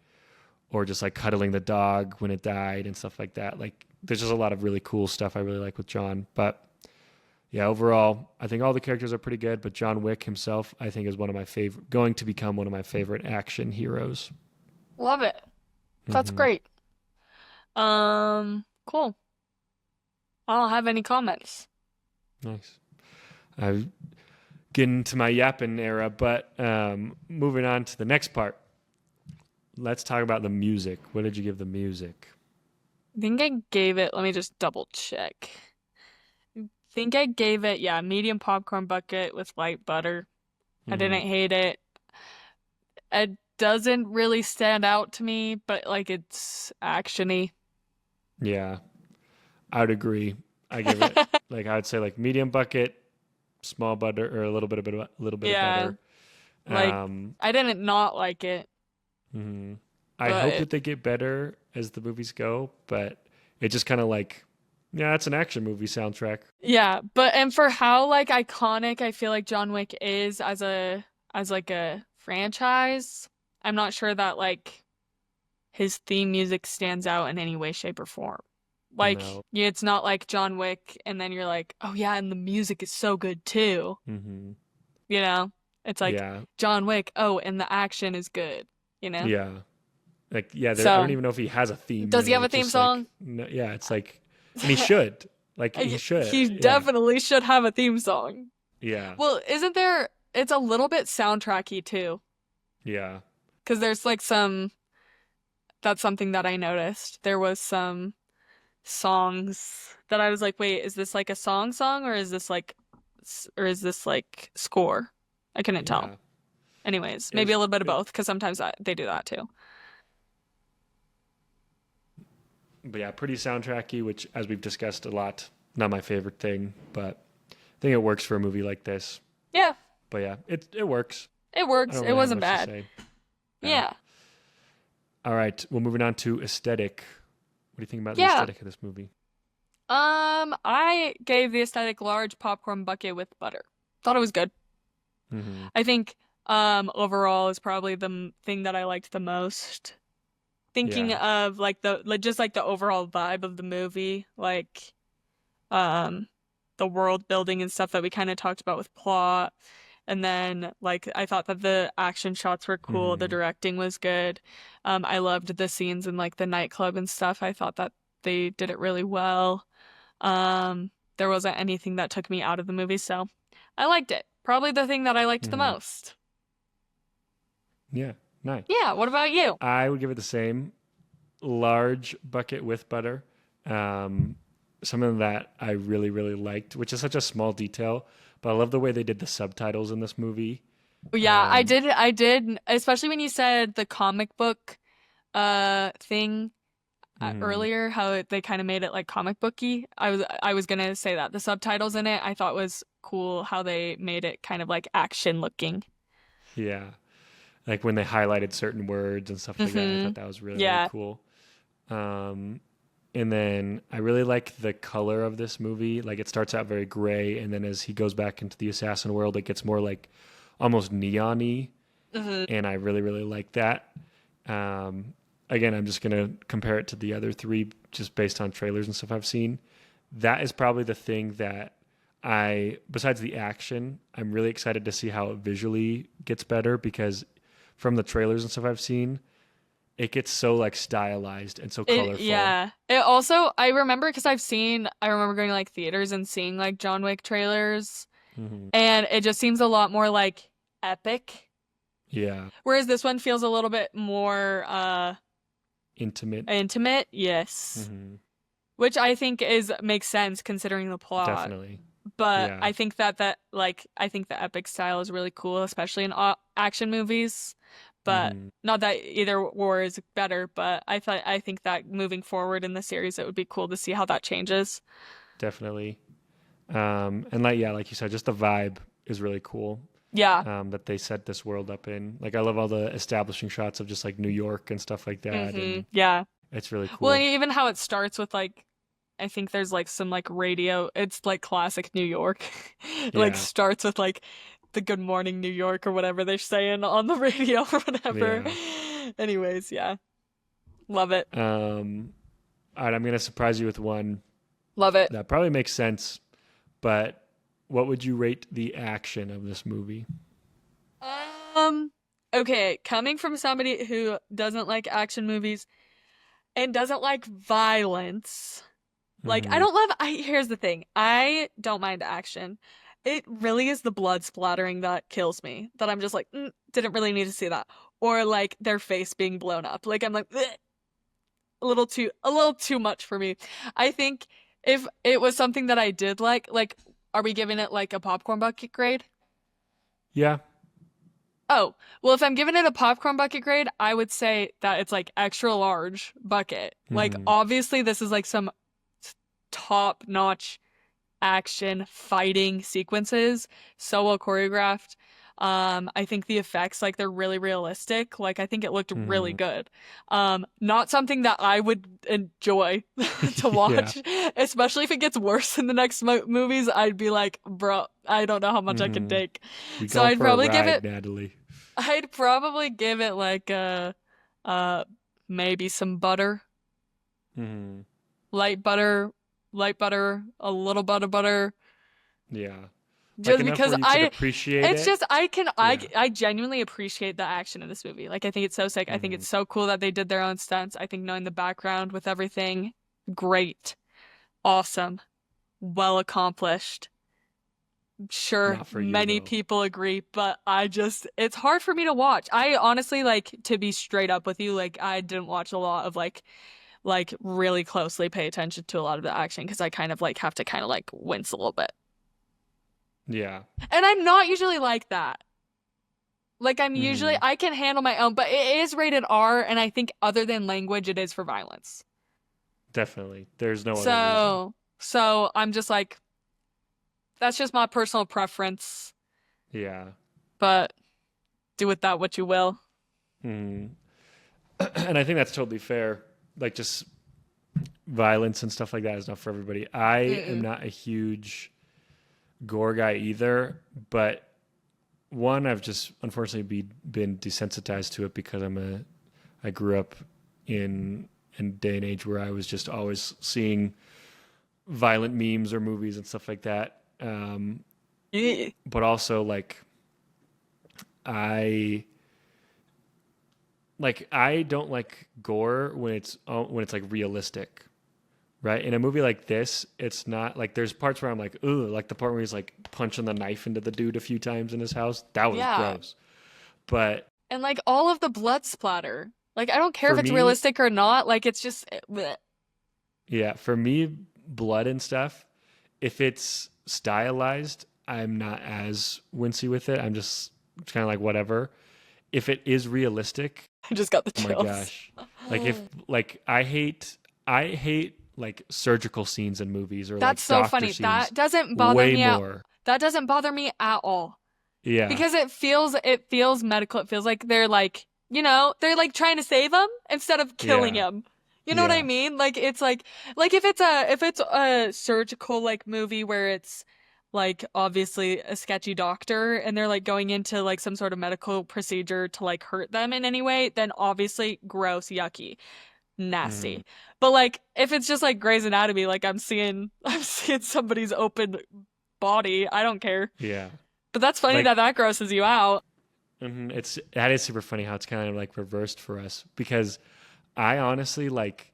or just like cuddling the dog when it died and stuff like that. Like there's just a lot of really cool stuff I really like with John. But yeah, overall, I think all the characters are pretty good, but John Wick himself, I think, is one of my favorite, going to become one of my favorite action heroes. Love it. That's Hmm. great. Cool. I don't have any comments. Nice. I'm getting to my yapping era, but moving on to the next part. Let's talk about the music. What did you give the music? I think I gave it, let me just double check. Think I gave it, yeah, medium popcorn bucket with light butter. I Hmm. didn't hate it. It doesn't really stand out to me, but like it's actiony. Yeah, I would agree. I give it like I would say like medium bucket, small butter, or a little bit of Yeah, butter. like Um, I didn't not like it, mhm. I hope but that they get better as the movies go, but it just kind of like, yeah, it's an action movie soundtrack. yeah, but and for how like iconic I feel like John Wick is as like a franchise, I'm not sure that like his theme music stands out in any way, shape, or form. Like, No. yeah, it's not like John Wick, and then you're like, oh yeah, and the music is so good too. Hmm. you know? It's like Yeah. John Wick, oh, and the action is good, you know? Yeah. Like, yeah, I don't So, even know if he has a theme does he really. have a It's theme just like, song? no, yeah, it's like, and he should. Like, he should. He Yeah. definitely should have a theme song. Yeah. Well, isn't there, it's a little bit soundtracky too, Yeah. because there's like some, that's something that I noticed. There was some songs that I was like, wait, is this like a song or is this like or is this like score? I couldn't tell. Yeah. Anyways, It maybe was, a little bit of it, both because sometimes they do that too. but yeah, pretty soundtracky, which, as we've discussed a lot, not my favorite thing, but I think it works for a movie like this. Yeah, But yeah, it works. it I works. don't It really have wasn't much to bad. say. Yeah. Yeah. All right. Well, moving on to aesthetic. What do you think about the Yeah. aesthetic of this movie? I gave the aesthetic large popcorn bucket with butter. Thought it was good. Hmm. I think overall is probably the thing that I liked the most. Thinking Yeah. of like the like just like the overall vibe of the movie, like um the world building and stuff that we kind of talked about with plot. And then like I thought that the action shots were cool, the Hmm. directing was good. I loved the scenes in like the nightclub and stuff. I thought that they did it really well. There wasn't anything that took me out of the movie, so I liked it. Probably the thing that I liked the Hmm. most. Yeah. Nice. Yeah, what about you? I would give it the same large bucket with butter. Um, Something that I really, really liked, which is such a small detail, but I love the way they did the subtitles in this movie. Yeah, Um, I did, especially when you said the comic book thing mhm. earlier, how they kind of made it like comic booky. I was gonna say that the subtitles in it I thought was cool how they made it kind of like action looking. Yeah. Like when they highlighted certain words and stuff like that, I Mm-hmm. thought that was really, really Yeah. cool. Um, and then I really like the color of this movie. Like it starts out very gray, and then as he goes back into the assassin world, it gets more like almost neon-y, Mm-hmm. and I really, really like that. Um, Again, I'm just gonna compare it to the other three just based on trailers and stuff I've seen. That is probably the thing that besides the action, I'm really excited to see how it visually gets better because from the trailers and stuff I've seen, it gets so like stylized and so colorful. Yeah. It also I remember because I remember going to like theaters and seeing like John Wick trailers, Hmm. and it just seems a lot more like epic. Yeah, Whereas this one feels a little bit more intimate. intimate. Yes. Hmm. Which I think is makes sense considering the plot. Definitely. But Yeah. I think I think the epic style is really cool, especially in action movies. But Hmm. not that either war is better, but I think that moving forward in the series, it would be cool to see how that changes. Definitely. And like yeah, like you said, just the vibe is really cool. Yeah. That they set this world up in. Like I love all the establishing shots of just like New York and stuff like that, and Yeah. it's really Well, and cool. even how it starts with like I think there's like some like radio. It's like classic New York. It like Yeah. starts with like the Good Morning New York or whatever they're saying on the radio or whatever. Yeah. Anyways, yeah. Love it. Um, all right, I'm gonna surprise you with one Love it. that probably makes sense, but what would you rate the action of this movie? Um, okay, coming from somebody who doesn't like action movies and doesn't like violence. Like I Hmm. don't love here's the thing. I don't mind action. It really is the blood splattering that kills me. That I'm just like, didn't really need to see that. Or like their face being blown up. Like I'm like, "Bleh," a little too much for me. I think if it was something that I did like, are we giving it like a popcorn bucket grade? Yeah. Oh, well, if I'm giving it a popcorn bucket grade, I would say that it's like extra large bucket. Like, Hmm. obviously, this is like some top-notch action fighting sequences, so well choreographed. I think the effects, like, they're really realistic. Like, I think it looked really Hmm. good. Not something that I would enjoy to Yeah. watch, especially if it gets worse in the next movies. I'd be like, bro, I don't know how much I can Hmm. take. We So going I'd for a probably give ride, it Natalie. I'd probably give it like uh maybe some butter, Hmm. light butter, light butter, a little bit of butter. Yeah. Like just enough because where you could appreciate it's it. just Yeah. I genuinely appreciate the action in this movie. Like I think it's so sick. I think Hmm. it's so cool that they did their own stunts. I think knowing the background with everything, great, awesome, well accomplished. Sure, Not for you many though. people agree, but it's hard for me to watch. I honestly like to be straight up with you, like I didn't watch a lot of like really closely pay attention to a lot of the action because I kind of like have to kind of like wince a little bit. Yeah. And I'm not usually like that. Like I'm usually Hmm. I can handle my own, but it is rated R, and I think other than language, it is for violence. Definitely. There's no other reason. So I'm just like that's just my personal preference, Yeah. but do with that what you will. Hmm. And I think that's totally fair. Like just violence and stuff like that is not for everybody. I am Mm-mm. not a huge gore guy either, but one, I've just unfortunately been desensitized to it because I grew up in a day and age where I was just always seeing violent memes or movies and stuff like that. Yeah. But also I I don't like gore when it's like realistic, right? In a movie like this, it's not like there's parts where I'm like, ooh, like the part where he's like punching the knife into the dude a few times in his house. That was Yeah. gross. But And like all of the blood splatter. Like I don't care for if it's me, realistic or not. Like it's just bleh. yeah, for me, blood and stuff, if it's stylized, I'm not as wincy with it. I'm just kind of like whatever. If it is realistic, I just got the oh my chills. gosh. Like if like I hate like surgical scenes in movies or That's like so doctor funny. scenes way more. That doesn't bother me at all. Yeah. Because it feels medical. It feels like they're like, they're like trying to save him instead of killing Yeah. him. You know what I Yeah. mean? Like it's like if it's a surgical like movie where it's like obviously a sketchy doctor and they're like going into like some sort of medical procedure to like hurt them in any way, then obviously gross, yucky, Hmm. nasty. But like if it's just like Grey's Anatomy, like I'm seeing somebody's open body, I don't care. Yeah. But that's funny that Like that grosses you out. it's that is super funny how it's kind of like reversed for us because I honestly like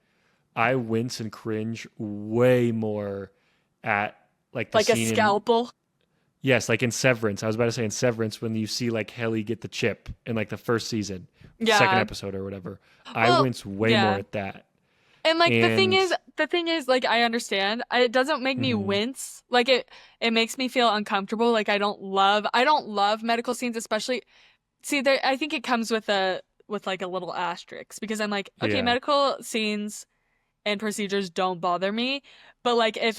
I wince and cringe way more at like the Like a scene in scalpel. yes, like in Severance. I was about to say in Severance when you see like Helly get the chip in like the first season, second Yeah. episode or whatever. I Well, wince way more yeah. at that. And like And the thing is, like I understand. It doesn't make me mhm, wince. Like it makes me feel uncomfortable. Like I don't love medical scenes, especially. See, there, I think it comes with like a little asterisk because I'm like, okay, yeah, medical scenes and procedures don't bother me, but like if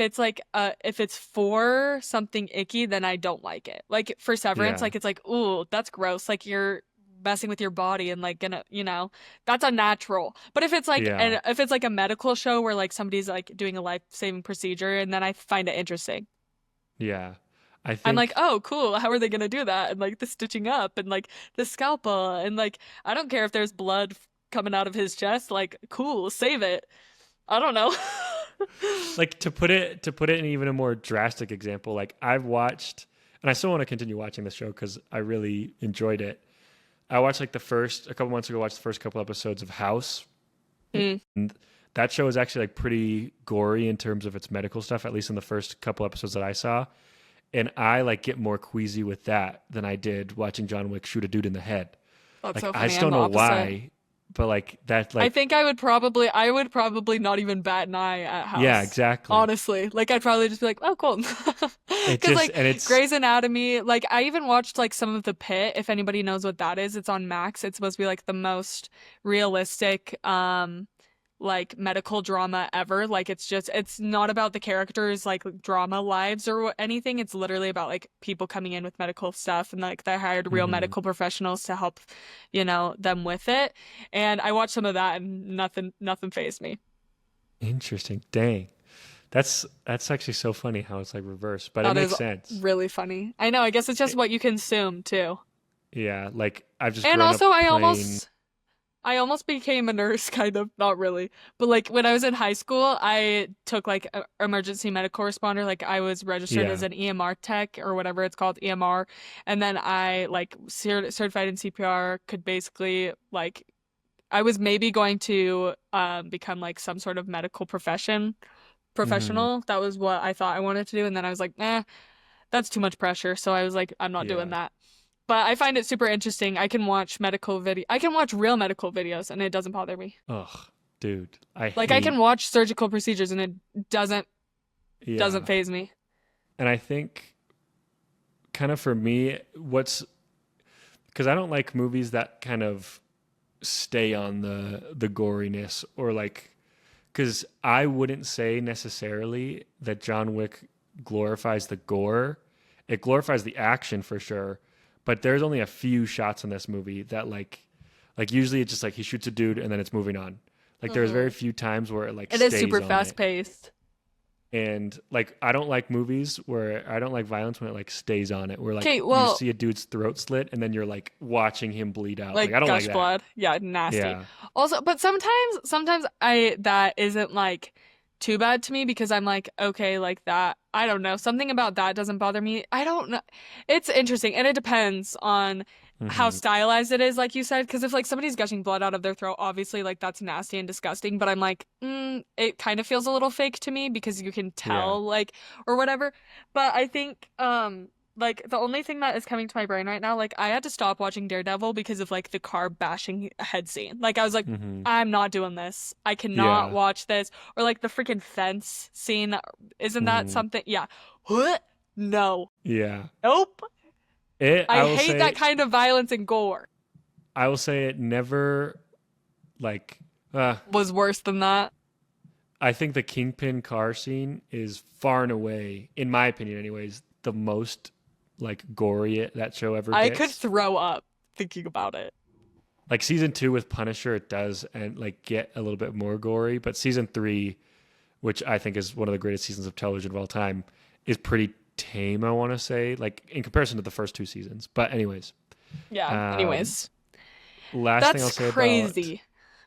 it's for something icky, then I don't like it. Like for Severance, yeah, like it's like, ooh, that's gross. Like you're messing with your body and like gonna, that's unnatural. But yeah, if it's like a medical show where like somebody's like doing a life-saving procedure and then I find it interesting. yeah. I I'm like, think oh, cool. How are they gonna do that? And like the stitching up and like the scalpel and like I don't care if there's blood coming out of his chest. Like, cool, save it. I don't know. like to put it in even a more drastic example. Like I've watched, and I still want to continue watching the show because I really enjoyed it. I watched like the first a couple months ago. Watched the first couple episodes of House. Mm. And that show is actually like pretty gory in terms of its medical stuff, at least in the first couple episodes that I saw. And I like get more queasy with that than I did watching John Wick shoot a dude in the head. That's Like so I funny. just I'm don't the know opposite. why, but like that I like think I would probably not even bat an eye at yeah, House. exactly. Honestly, like I'd probably just be like, "Oh, cool." It Because just like and it's Grey's Anatomy, like I even watched like some of The Pit. If anybody knows what that is, it's on Max. It's supposed to be like the most realistic, like medical drama ever. Like it's not about the characters like drama lives or anything. It's literally about like people coming in with medical stuff and like they hired real mhm, medical professionals to help, them with it. And I watched some of that and nothing fazed me. interesting. Dang. That's actually so funny how it's like reversed, but it That makes is sense. really funny. I know, I guess it's just It, what you consume too. yeah, like I've just And grown also up playing. I almost became a nurse, kind of, not really. But like when I was in high school, I took like emergency medical responder. Like I was registered as Yeah. an EMR tech or whatever it's called, EMR. And then I like certified in CPR, could basically like I was maybe going to become like some sort of medical Hmm. professional. That was what I thought I wanted to do. And then I was like, that's too much pressure. So I was like, I'm not doing Yeah. that. But I find it super interesting. I can watch real medical videos and it doesn't bother me. Ugh, dude, I Like I can hate. watch surgical procedures and it doesn't doesn't Yeah. faze me. And I think kind of for me, because I don't like movies that kind of stay on the goriness or like because I wouldn't say necessarily that John Wick glorifies the gore. It glorifies the action for sure, but there's only a few shots in this movie that like usually it's just like he shoots a dude and then it's moving on. Like there's very Hmm. few times where it like It is stays super on fast it. paced. And like I don't like movies where I don't like violence when it like stays on it. Where like Okay, you well, see a dude's throat slit and then you're like watching him bleed out. Like like I don't like gush that. blood. Yeah, nasty. Yeah. Also, but sometimes I that isn't like too bad to me because I'm like, okay, like that. I don't know. Something about that doesn't bother me. I don't know. It's interesting and it depends on how Hmm. stylized it is, like you said, because if like somebody's gushing blood out of their throat, obviously like that's nasty and disgusting, but I'm like, it kind of feels a little fake to me because you can Yeah. tell like or whatever. But I think like the only thing that is coming to my brain right now, like I had to stop watching Daredevil because of like the car bashing head scene. Like I was like, Hmm. I'm not doing this. I cannot Yeah. watch this. Or like the freaking fence scene. Isn't that Hmm. something? Yeah. What? No. Yeah. Nope. It. I hate that kind of violence and gore. I will say it never like. Uh, Was worse than that. I think the Kingpin car scene is far and away, in my opinion, anyways, the most like gory that show ever I could gets. throw up thinking about it. Like season two with Punisher, it does and like get a little bit more gory, but season three, which I think is one of the greatest seasons of television of all time, is pretty tame. I want to say, like in comparison to the first two seasons. But anyways, Yeah. um, Anyways, last thing I'll that's say about crazy.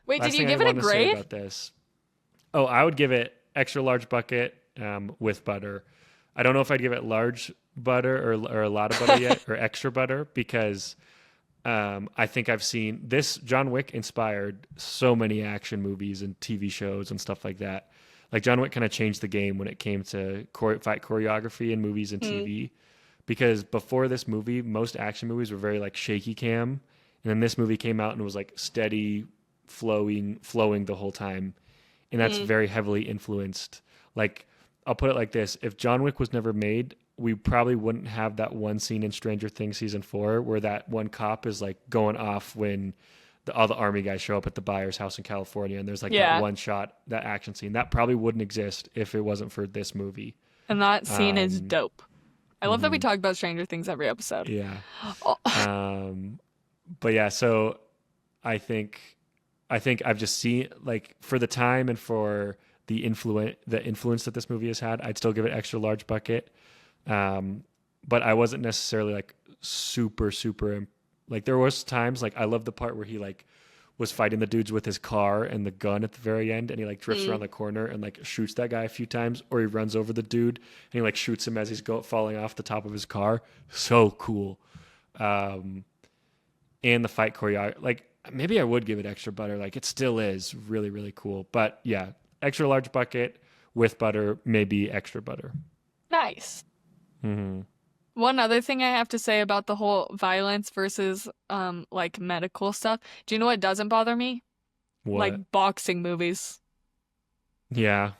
Wait, did last you thing I give it a want to say grade? about this. Oh, I would give it extra large bucket with butter. I don't know if I'd give it large butter or a lot of butter yet or extra butter because I think I've seen this. John Wick inspired so many action movies and TV shows and stuff like that. Like John Wick kind of changed the game when it came to fight choreography in movies and Hmm. TV. Because before this movie, most action movies were very like shaky cam, and then this movie came out and was like steady, flowing the whole time, and that's Hmm. very heavily influenced. Like I'll put it like this: if John Wick was never made, we probably wouldn't have that one scene in Stranger Things season four where that one cop is like going off when all the army guys show up at the buyer's house in California, and there's like that Yeah. one shot, that action scene that probably wouldn't exist if it wasn't for this movie. And that scene is Um, dope. I love that we mhm, talk about Stranger Things every episode. yeah. Oh, Um, but yeah, so I think I've just seen like for the time and for the influence that this movie has had, I'd still give it extra large bucket. Um, but I wasn't necessarily like super like there was times like I love the part where he like was fighting the dudes with his car and the gun at the very end and he like drifts around mm, the corner and like shoots that guy a few times or he runs over the dude and he like shoots him as he's falling off the top of his car. So cool. Um, and the fight choreography. Like maybe I would give it extra butter. Like it still is really cool. But yeah, extra large bucket with butter, maybe extra butter. nice. Hmm. One other thing I have to say about the whole violence versus like medical stuff. Do you know what doesn't bother me? What? Like boxing movies. Yeah,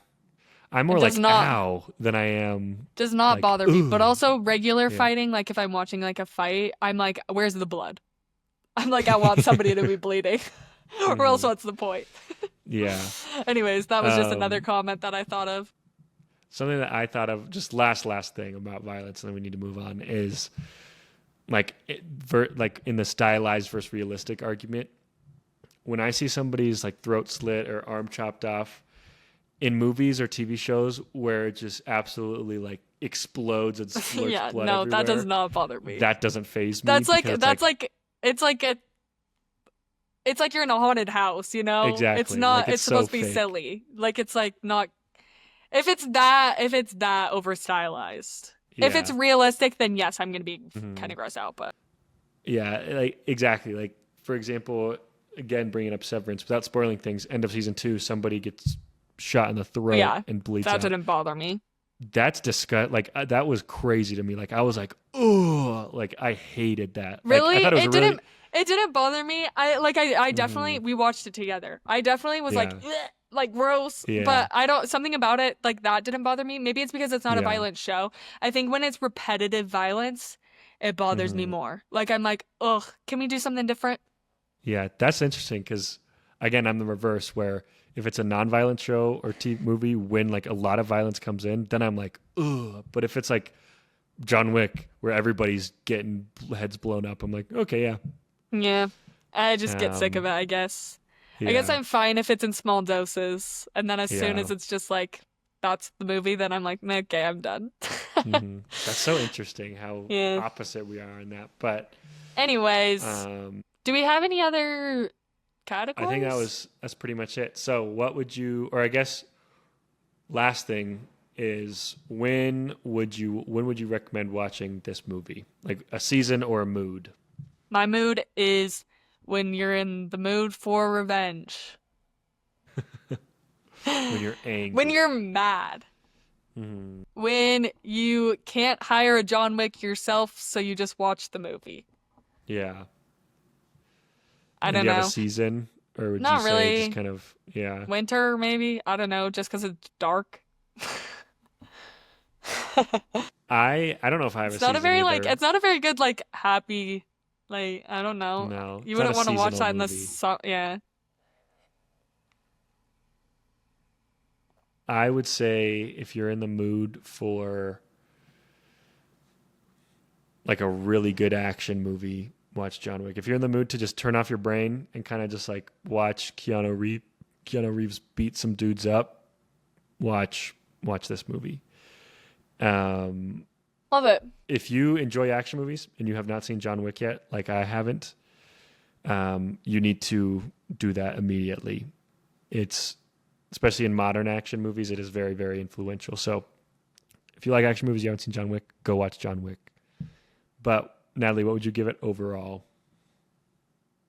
I'm It more does like not ow than I am does not like bother me. But ooh. also regular Yeah. fighting, like if I'm watching like a fight, I'm like, where's the blood? I'm like, I want somebody to be bleeding. Or else Hmm. what's the point? Yeah. Anyways, that was just another Um, comment that I thought of. something that I thought of just last thing about violence, and then we need to move on is like like in the stylized versus realistic argument. When I see somebody's like throat slit or arm chopped off in movies or TV shows where it just absolutely like explodes and splurts Yeah, blood no, that does everywhere, not bother me. that doesn't phase me That's like because it's that's like like it's like a it's like you're in a haunted house, you know? It's Exactly. Like not, it's it's so supposed to be fake. silly. Like it's like not, if it's that over stylized. If it's Yeah. realistic, then yes, I'm gonna be kind Hmm. of grossed out, but Yeah, like exactly. Like for example, again bringing up Severance without spoiling things, end of season 2, somebody gets shot in the throat yeah, and bleeds that out. didn't bother me. That's disgust. Like that was crazy to me. Like I was like, oh, like I hated that. Like I Really? thought it was a really. It didn't bother me. I definitely Mhm. we watched it together. I definitely was like Yeah, "Ugh," like gross, yeah, but I don't something about it like that didn't bother me. Maybe it's because it's not a yeah. violent show. I think when it's repetitive violence, it bothers me Hmm. more. Like I'm like, "Ugh, can we do something different?" Yeah, that's interesting because again, I'm the reverse where if it's a non-violent show or TV movie when like a lot of violence comes in, then I'm like, ugh. But if it's like John Wick where everybody's getting heads blown up, I'm like, okay, yeah, Yeah. I just get sick of um, it, I guess. I guess yeah, I'm fine if it's in small doses, and then as soon yeah. as it's just like that's the movie, then I'm like, okay, I'm done. That's so interesting how Yeah. opposite we are in that. But Anyways, um, do we have any other I think categories? that's pretty much it. So, what would you, or I guess last thing is when would you recommend watching this movie? Like a season or a mood? My mood is when you're in the mood for revenge. When you're When angry. you're mad. Hmm. When you can't hire a John Wick yourself, so you just watch the movie. Yeah. I And do don't you have a know. season, or would you Not say just really. kind of yeah? Winter, maybe? I don't know, just because it's dark. I don't know if I have a It's not a season very like either. it's not a very good like happy like I don't know. No, You it's not a wouldn't want to watch seasonal that in the movie. yeah. I would say if you're in the mood for like a really good action movie, watch John Wick. If you're in the mood to just turn off your brain and kind of just like watch Keanu Reeves beat some dudes up, watch this movie. Um, Love it. if you enjoy action movies and you have not seen John Wick yet, like I haven't, you need to do that immediately. It's especially in modern action movies, it is very, very influential. So if you like action movies, you haven't seen John Wick, go watch John Wick. But Natalie, what would you give it overall?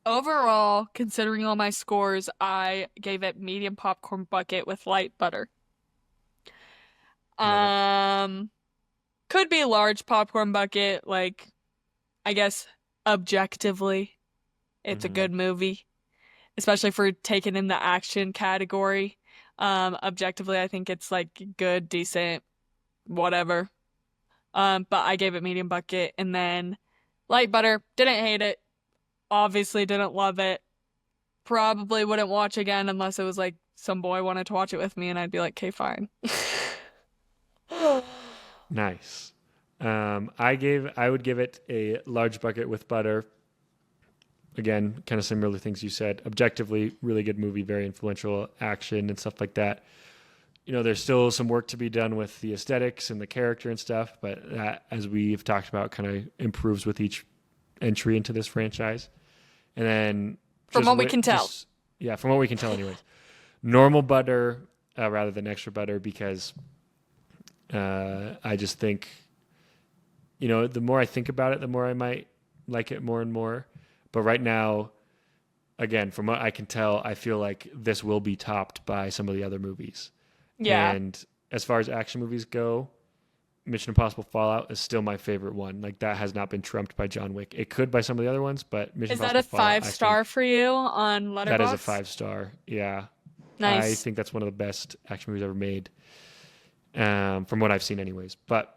Overall, considering all my scores, I gave it medium popcorn bucket with light butter. Love it. Um, could be large popcorn bucket, like I guess objectively, it's a Hmm. good movie, especially for taking in the action category. Objectively, I think it's like good, decent, whatever. But I gave it medium bucket and then light butter. Didn't hate it. Obviously didn't love it. Probably wouldn't watch again unless it was like some boy wanted to watch it with me and I'd be like, okay, fine. Nice. I would give it a large bucket with butter. Again, kind of similar things you said. Objectively, really good movie, very influential action and stuff like that. You know, there's still some work to be done with the aesthetics and the character and stuff, but that, as we've talked about, kind of improves with each entry into this franchise. And then From what we can tell. just yeah, from what we can tell, anyways, normal butter rather than extra butter because I just think the more I think about it, the more I might like it more and more. But right now, again, from what I can tell, I feel like this will be topped by some of the other movies. Yeah. And as far as action movies go, Mission Impossible Fallout is still my favorite one. Like that has not been trumped by John Wick. It could by some of the other ones, but Mission Is that a Impossible Fallout, five I star think for you on that is a Letterboxd? 5 star. Yeah, I Nice. think that's one of the best action movies ever made, from what I've seen, anyways. But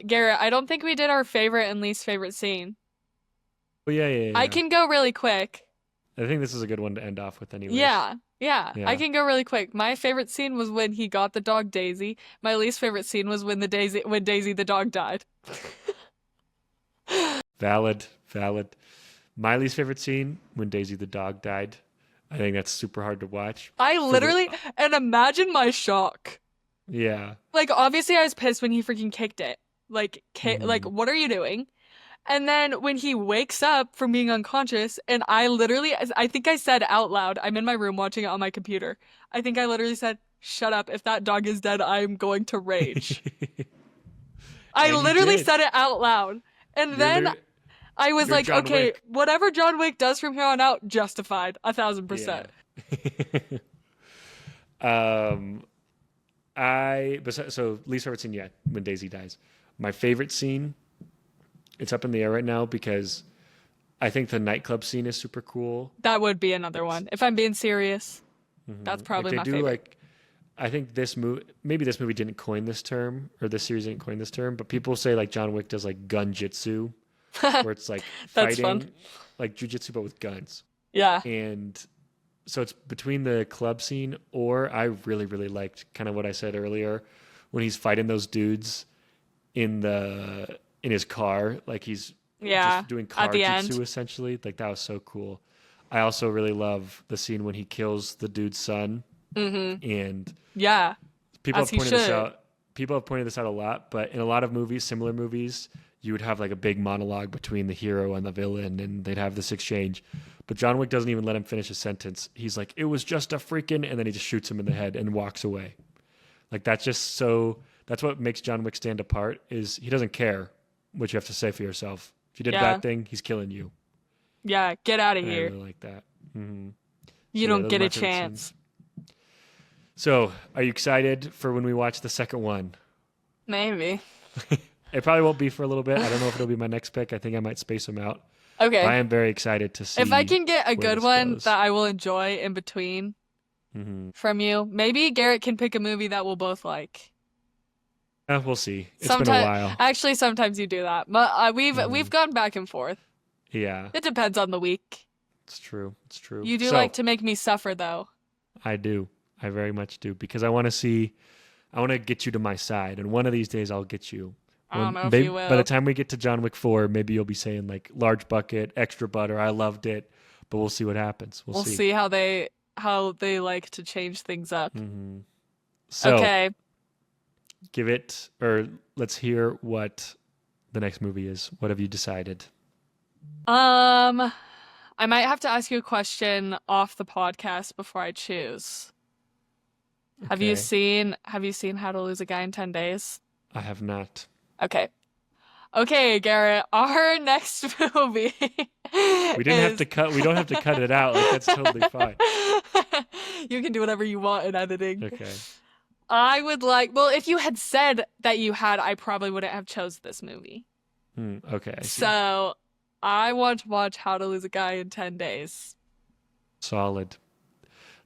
Garrett, I don't think we did our favorite and least favorite scene. yeah, yeah, I yeah. can go really quick. I think this is a good one to end off with, anyways. Yeah, yeah, I Yeah. can go really quick. My favorite scene was when he got the dog Daisy. My least favorite scene was when Daisy the dog died. Valid, valid. My least favorite scene when Daisy the dog died. I think that's super hard to watch. I For the literally and imagine my shock. yeah, Like obviously I was pissed when he freaking kicked it. Like hmm what are you doing? And then when he wakes up from being unconscious, and I think I said out loud, I'm in my room watching it on my computer. I think I literally said, "Shut up. If that dog is dead, I'm going to rage." I And you literally did. said it out loud. And You're then lit- I was you're like, John okay, Wick. whatever John Wick does from here on out, justified. 1,000%. Yeah. um, so least favorite scene yet when Daisy dies. My favorite scene, it's up in the air right now because I think the nightclub scene is super cool. That would be another It's one. If I'm being serious, that's like probably they my do favorite. like I think maybe this movie didn't coin this term or this series didn't coin this term, but people say like John Wick does like gun jitsu where it's like That's fun. fighting like jujitsu but with guns. Yeah. And so it's between the club scene or I really, really liked kind of what I said earlier when he's fighting those dudes in his car, like he's Yeah. just doing At car the jitsu end. essentially. Like that was so cool. I also really love the scene when he kills the dude's son Mm-hmm. and Yeah. people As have he pointed this should. out. People have pointed this out a lot, but in a lot of movies, similar movies, you would have like a big monologue between the hero and the villain, and they'd have this exchange. But John Wick doesn't even let him finish a sentence. He's like, "It was just a freaking," and then he just shoots him in the head and walks away. Like that's just so. That's what makes John Wick stand apart. Is he doesn't care what you have to say for yourself. If you did a Yeah. bad thing, he's killing you, Yeah. Get out of and I here. really like that. You So yeah, don't those are get my a favorite scenes. chance. So, are you excited for when we watch the second one? Maybe. It probably won't be for a little bit. I don't know if it'll be my next pick. I think I might space them out. But I Okay. am very excited to If I see can get a where good this one goes. that I will enjoy in between from you, maybe Garrett can pick a movie that we'll both like. We'll see. It's been a Sometimes, while. actually, sometimes you do that. But we've gone back and forth. Yeah, It depends on the week. it's true. It's true. You do So, like to make me suffer, though. I do. I very much do because I want to see. I want to get you to my side, and one of these days I'll get you. I don't know if Maybe you by the will. time we get to John Wick 4, maybe you'll be saying like large bucket, extra butter. I loved it, but we'll see what happens. We'll We'll see. see how they like to change things up. So Okay. give it, or let's hear what the next movie is. What have you decided? I might have to ask you a question off the podcast before I choose. Okay, Have you seen How to Lose a Guy in 10 Days? I have not. Okay. Okay, Garrett, our next movie We didn't have is to cut. We don't have to cut it out. Like that's totally fine. You can do whatever you want in editing. Okay. I would like, well, if you had said that you had, I probably wouldn't have chose this movie. Okay, I see. So, I want to watch How to Lose a Guy in 10 Days. Solid.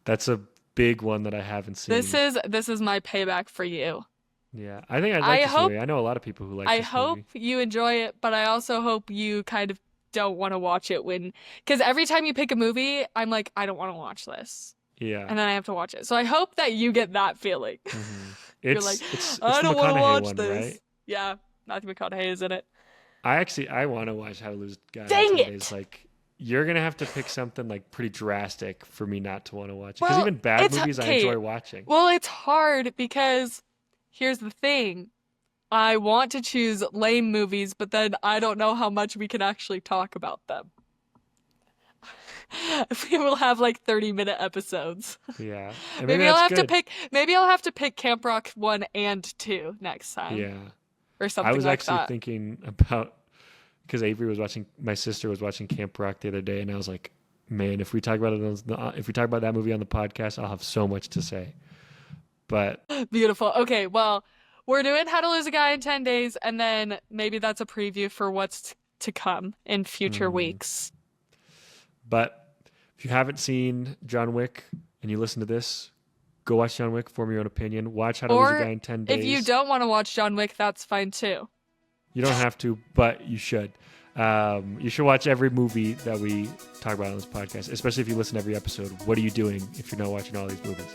That's a big one that I haven't seen. This is my payback for you. Yeah, I think I'd I like this hope movie. I know a lot of people who like I this hope movie. you enjoy it, but I also hope you kind of don't want to watch it because every time you pick a movie, I'm like, I don't want to watch this. Yeah. And then I have to watch it. So I hope that you get that feeling. You're It's like, it's I the don't want to McConaughey watch one, this. right? Yeah, Matthew McConaughey is in it. I want to watch How to Lose a Guy in Dang 10 Days. it! Like you're gonna have to pick something like pretty drastic for me not to want to watch it. Because Well, even bad it's movies I okay. enjoy watching. Well, it's hard because here's the thing. I want to choose lame movies, but then I don't know how much we can actually talk about them. We will have like 30-minute episodes. Yeah. And Maybe maybe I'll that's have to good. pick Camp Rock 1 and 2 next time. Yeah. Or I something was like actually that. thinking about because my sister was watching Camp Rock the other day, and I was like, man, if we talk about if we talk about that movie on the podcast, I'll have so much to say. But Beautiful. Okay, well, we're doing How to Lose a Guy in 10 Days, and then maybe that's a preview for what's to come in future weeks. But if you haven't seen John Wick and you listen to this, go watch John Wick, form your own opinion. Watch How to Lose a Or Guy in 10 Days. if you don't want to watch John Wick, that's fine too. You don't have to, but you should. You should watch every movie that we talk about on this podcast, especially if you listen to every episode. What are you doing if you're not watching all these movies?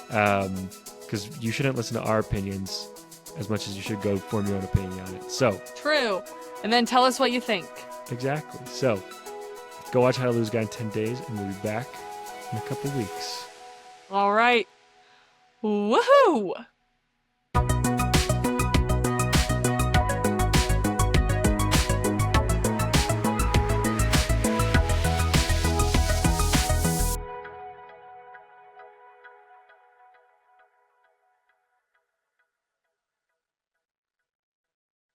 Because you shouldn't listen to our opinions as much as you should go form your own opinion on it. So, True. And then tell us what you think. exactly. So, go watch How to Lose a Guy in 10 Days, and we'll be back in a couple weeks. All right. Woohoo!